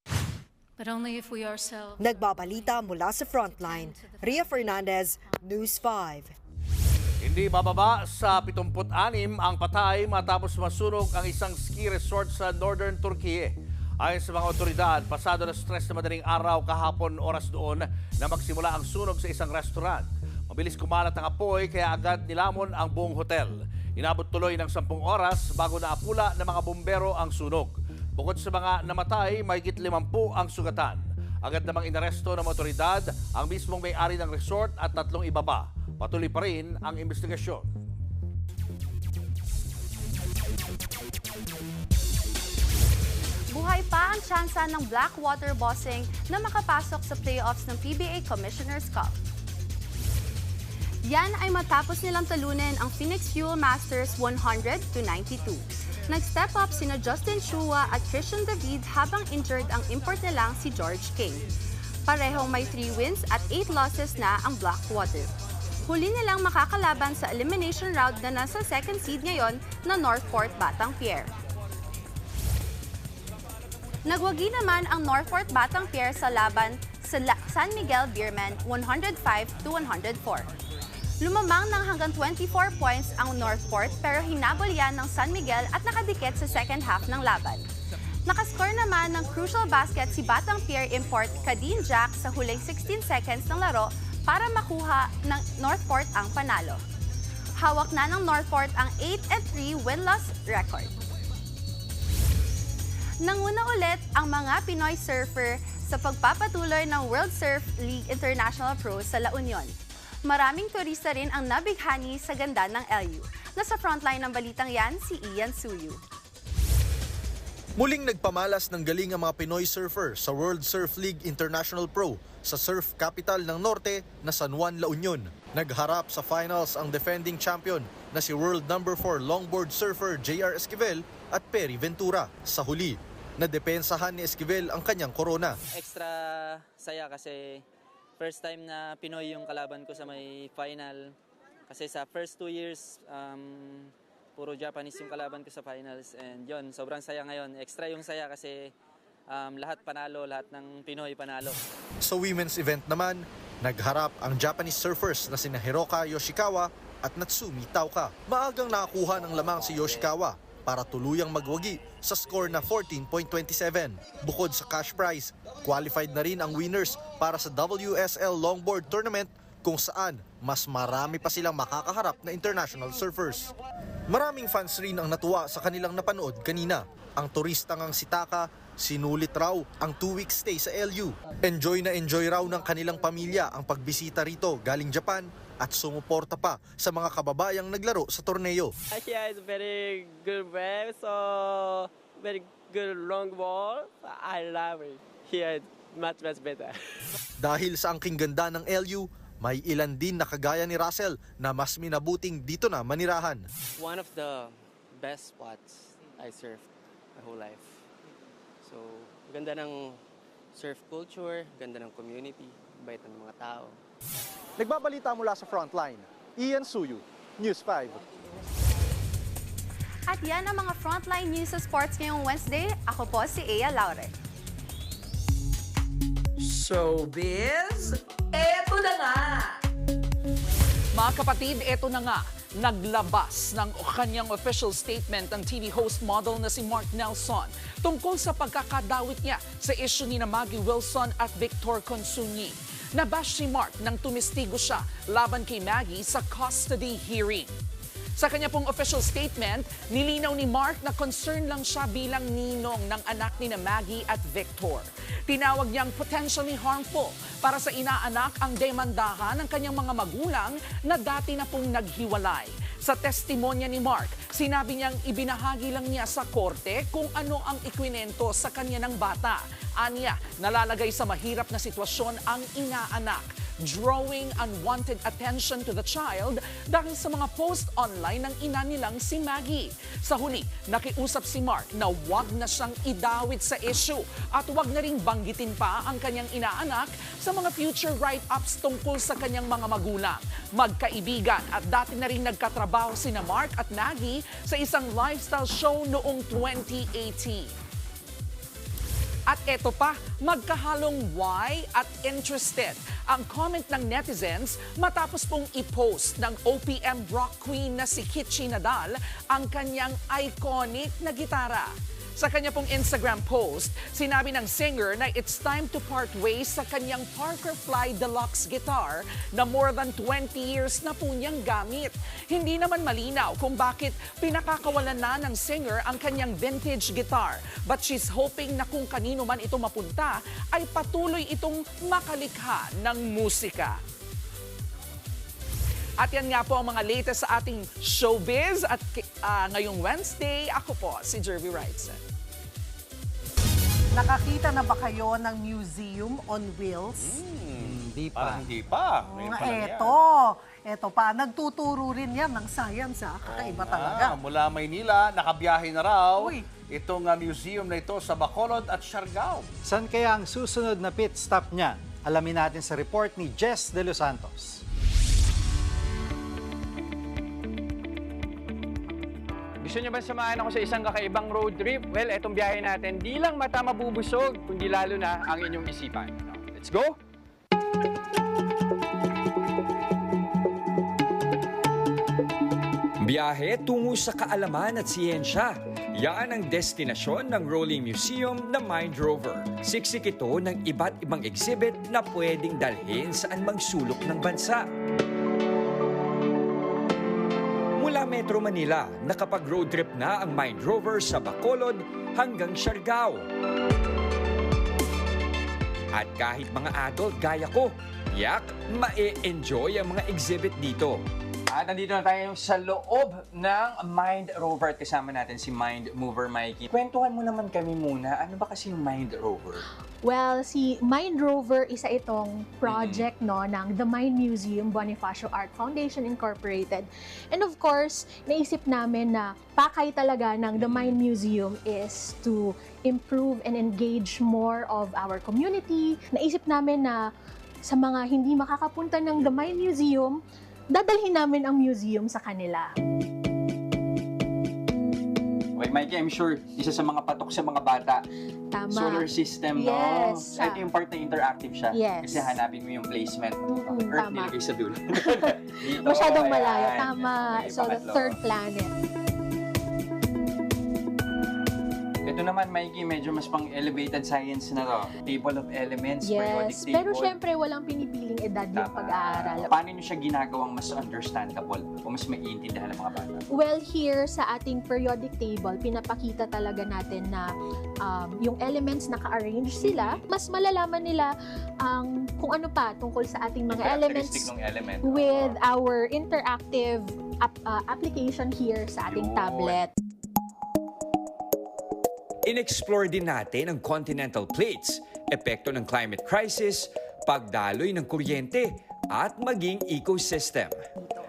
But only if we ourselves... Nagbabalita mula sa frontline, Ria Fernandez, News 5. Hindi bababa sa 76 ang patay matapos masunog ang isang ski resort sa northern Turkey. Ayon sa mga otoridad, pasado na stress na madaling araw kahapon oras doon na magsimula ang sunog sa isang restaurant. Mabilis kumalat ang apoy kaya agad nilamon ang buong hotel. Inabot tuloy ng 10 oras bago naapula ng mga bumbero ang sunog. Bukod sa mga namatay, mahigit 50 ang sugatan. Agad namang inaresto ng otoridad ang mismong may-ari ng resort at 3 iba pa. Patuloy pa rin ang investigasyon. Buhay pa ang tsansa ng Blackwater Bossing na makapasok sa playoffs ng PBA Commissioner's Cup. Yan ay matapos nilang talunin ang Phoenix Fuel Masters 100-92. Nag-step up sina Justin Chua at Christian David habang injured ang import nilang si George King. Parehong may 3 wins at 8 losses na ang Blackwater. Huli nilang makakalaban sa elimination round na nasa 2nd seed ngayon na Northport Batang Pier. Nagwagi naman ang Northport Batang Pier sa laban sa San Miguel Beermen 105-104. Lumamang ng hanggang 24 points ang Northport pero hinabol yan ng San Miguel at nakadikit sa second half ng laban. Nakascore naman ng crucial basket si Batang Pier import Kadeen Jack sa huling 16 seconds ng laro para makuha ng Northport ang panalo. Hawak na ng Northport ang 8-3 win-loss record. Nanguna ulit ang mga Pinoy surfer sa pagpapatuloy ng World Surf League International Pro sa La Union. Maraming turista rin ang nabighani sa ganda ng LU. Nasa frontline ng balitang yan, si Ian Suyu. Muling nagpamalas ng galing ang mga Pinoy surfer sa World Surf League International Pro sa surf capital ng Norte na San Juan, La Union. Nagharap sa finals ang defending champion na si World No. 4 longboard surfer JR Esquivel at Perry Ventura. Sa huli, nadepensahan ni Esquivel ang kanyang korona. Extra saya kasi First time na Pinoy yung kalaban ko sa may final. Kasi sa first 2 years, puro Japanese yung kalaban ko sa finals. And yon, sobrang saya ngayon. Extra yung saya kasi lahat panalo, lahat ng Pinoy panalo. Sa women's event naman, nagharap ang Japanese surfers na sina Hiroka Yoshikawa at Natsumi Taoka. Maagang nakakuha ng lamang si Yoshikawa para tuluyang magwagi sa score na 14.27. Bukod sa cash prize, qualified na rin ang winners para sa WSL Longboard Tournament kung saan mas marami pa silang makakaharap na international surfers. Maraming fans rin ang natuwa sa kanilang napanood kanina. Ang turista ngang si Taka, sinulit raw ang 2-week stay sa LU. Enjoy na enjoy raw ng kanilang pamilya ang pagbisita rito galing Japan at sumuporta pa sa mga kababayang naglaro sa torneo. Here is very good wave, so very good long ball. I love it. Here is much better. Dahil sa angking ganda ng LU, may ilan din na kagaya ni Russell na mas minabuting dito na manirahan. One of the best spots I surfed my whole life. So, ganda ng surf culture, ganda ng community, bait ng mga tao. Nagbabalita mula sa Frontline, Ian Suyu, News 5. At yan ang mga Frontline News sa sports ngayong Wednesday. Ako po si Ea Laure. Showbiz, eto na nga! Mga kapatid, eto na nga. Naglabas ng kanyang official statement ang TV host model na si Mark Nelson tungkol sa pagkakadawit niya sa issue ni Maggie Wilson at Victor Consunyi. Nabash si Mark nang tumistigo siya laban kay Maggie sa custody hearing. Sa kanya pong official statement, nilinaw ni Mark na concern lang siya bilang ninong ng anak ni Maggie at Victor. Tinawag niyang potentially harmful para sa inaanak ang demandahan ng kanyang mga magulang na dati na pong naghiwalay. Sa testimonya ni Mark, sinabi niyang ibinahagi lang niya sa korte kung ano ang ikwinento sa kanya ng bata. Anya, nalalagay sa mahirap na sitwasyon ang inaanak, drawing unwanted attention to the child dahil sa mga post online ng ina nilang si Maggie. Sa huli, nakiusap si Mark na wag na siyang idawit sa issue at wag na ring banggitin pa ang kanyang inaanak sa mga future write-ups tungkol sa kanyang mga magulang. Magkaibigan at dati na rin nagkatrabaho sina Mark at Maggie sa isang lifestyle show noong 2018. At eto pa, magkahalong why at interested ang comment ng netizens matapos pong i-post ng OPM rock queen na si Kichi Nadal ang kanyang iconic na gitara. Sa kanya pong Instagram post, sinabi ng singer na it's time to part ways sa kanyang Parker Fly Deluxe guitar na more than 20 years na po niyang gamit. Hindi naman malinaw kung bakit pinakakawalan na ng singer ang kanyang vintage guitar. But she's hoping na kung kanino man ito mapunta, ay patuloy itong makalikha ng musika. At yan nga po ang mga latest sa ating showbiz. At ngayong Wednesday, ako po si Jervy Wrightson. Nakakita na ba kayo ng Museum on Wheels? Hindi pa. Parang hindi pa. Eto pa. Nagtuturo rin yan ng science. Kakaiba talaga. Mula Maynila, nakabiyahe na raw itong museum na ito sa Bacolod at Siargao. Saan kaya ang susunod na pit stop niya? Alamin natin sa report ni Jess De Los Santos. Gusto niyo ba samahan ako sa isang kakaibang road trip? Well, etong biyahe natin, di lang mata mabubusog, kundi lalo na ang inyong isipan. Let's go! Biyahe tungo sa kaalaman at siyensya. Yan ang destinasyon ng Rolling Museum na Mind Rover. Siksik ito ng iba't ibang exhibit na pwedeng dalhin saan mang sulok ng bansa. Mula Metro Manila, nakapag-road trip na ang Mind Rover sa Bacolod hanggang Siargao. At kahit mga adult gaya ko, tiyak, ma-e-enjoy ang mga exhibit dito. At nandito na tayo sa loob ng Mind Rover at kasama natin si Mind Mover Mikey. Kwentuhan mo naman kami muna, ano ba kasi yung Mind Rover? Well, si Mind Rover, isa itong project ng The Mind Museum Bonifacio Art Foundation Incorporated. And of course, naisip namin na pakay talaga ng The Mind Museum is to improve and engage more of our community. Naisip namin na sa mga hindi makakapunta ng The Mind Museum, dadalhin namin ang museum sa kanila. Okay, Mikey, I'm sure isa sa mga patok sa mga bata. Tama. Solar system, Yes. no? Ito yung part na interactive siya. Yes. Kasi hanapin mo yung placement. Earth tama. nilagay sa dulo. Dito, Masyadong ayan. malayo. Tama. Okay, So, the pangatlo. third planet. Ito naman, Mikey, medyo mas pang-elevated science na to. Table of elements, periodic Yes. table. Pero syempre, walang pinipiling edad yung Tama. pag-aaral. Paano nyo siya ginagawang mas understandable o mas maiintindihan ng mga bata? Well, here sa ating periodic table, pinapakita talaga natin na yung elements naka-arrange sila. Mas malalaman nila kung ano pa tungkol sa ating mga elements Characteristic ng element. with our interactive application here sa ating tablet. In-explore din natin ang continental plates, epekto ng climate crisis, pagdaloy ng kuryente, at maging ecosystem.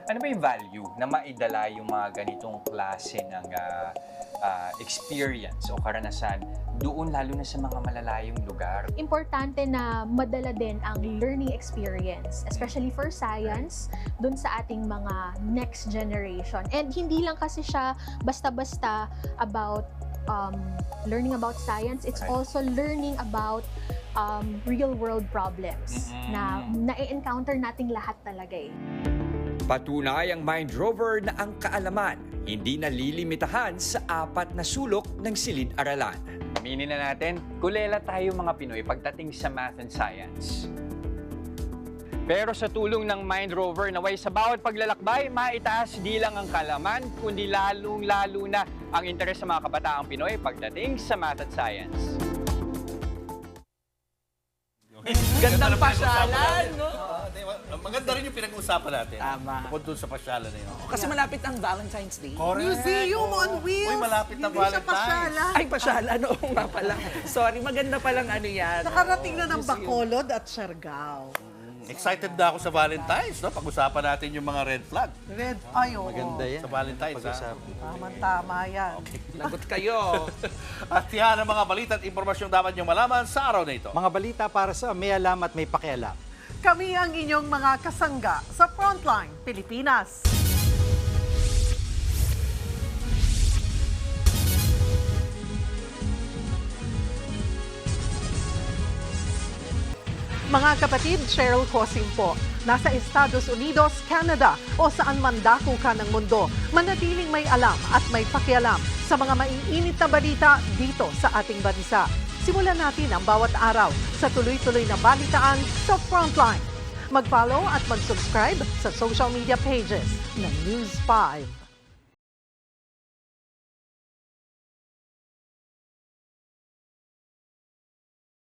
Ano ba yung value na maidala yung mga ganitong klase ng experience o karanasan doon lalo na sa mga malalayong lugar? Importante na madala din ang learning experience, especially for science, dun sa ating mga next generation. And hindi lang kasi siya basta-basta about learning about science, it's also learning about real-world problems na na-encounter nating lahat talaga eh. Patunay ang Mind Rover na ang kaalaman hindi nalilimitahan sa 4 na sulok ng silid-aralan. Aminin na natin, kulela tayo mga Pinoy pagdating sa math and science. Pero sa tulong ng Mind Rover, naway sa bawat paglalakbay, maitaas di lang ang kalaman, kundi lalong-lalo na ang interes sa mga kabataang Pinoy pagdating sa math at science. Gandang pasyalan, no? Maganda rin yung pinag-uusapan natin. Tama. Bukod dun sa pasyalan na yun. Kasi malapit ang Valentine's Day. Museum on Wheels. Uy, malapit na Hindi siya Valentine's. pasyalan. Ay, pasyalan. Oo nga pala. Sorry, maganda palang ano yan. Nakarating na ng Bacolod at Siargao. Excited na ako sa Valentine's, no? Pag-usapan natin yung mga red flag. Red, ay, oo. Maganda yan. Sa Valentine's, ha? Tama yan. Lagot kayo. At yan ang mga balita at impormasyong dapat niyong malaman sa araw na ito. Mga balita para sa may alam at may pakialam. Kami ang inyong mga kasangga sa Frontline Pilipinas. Mga kapatid, Cheryl Cosing po. Nasa Estados Unidos, Canada o saan man dako ka ng mundo, manatiling may alam at may pakialam sa mga maiinit na balita dito sa ating bansa. Simulan natin ang bawat araw sa tuloy-tuloy na balitaan sa Frontline. Mag-follow at mag-subscribe sa social media pages ng News 5.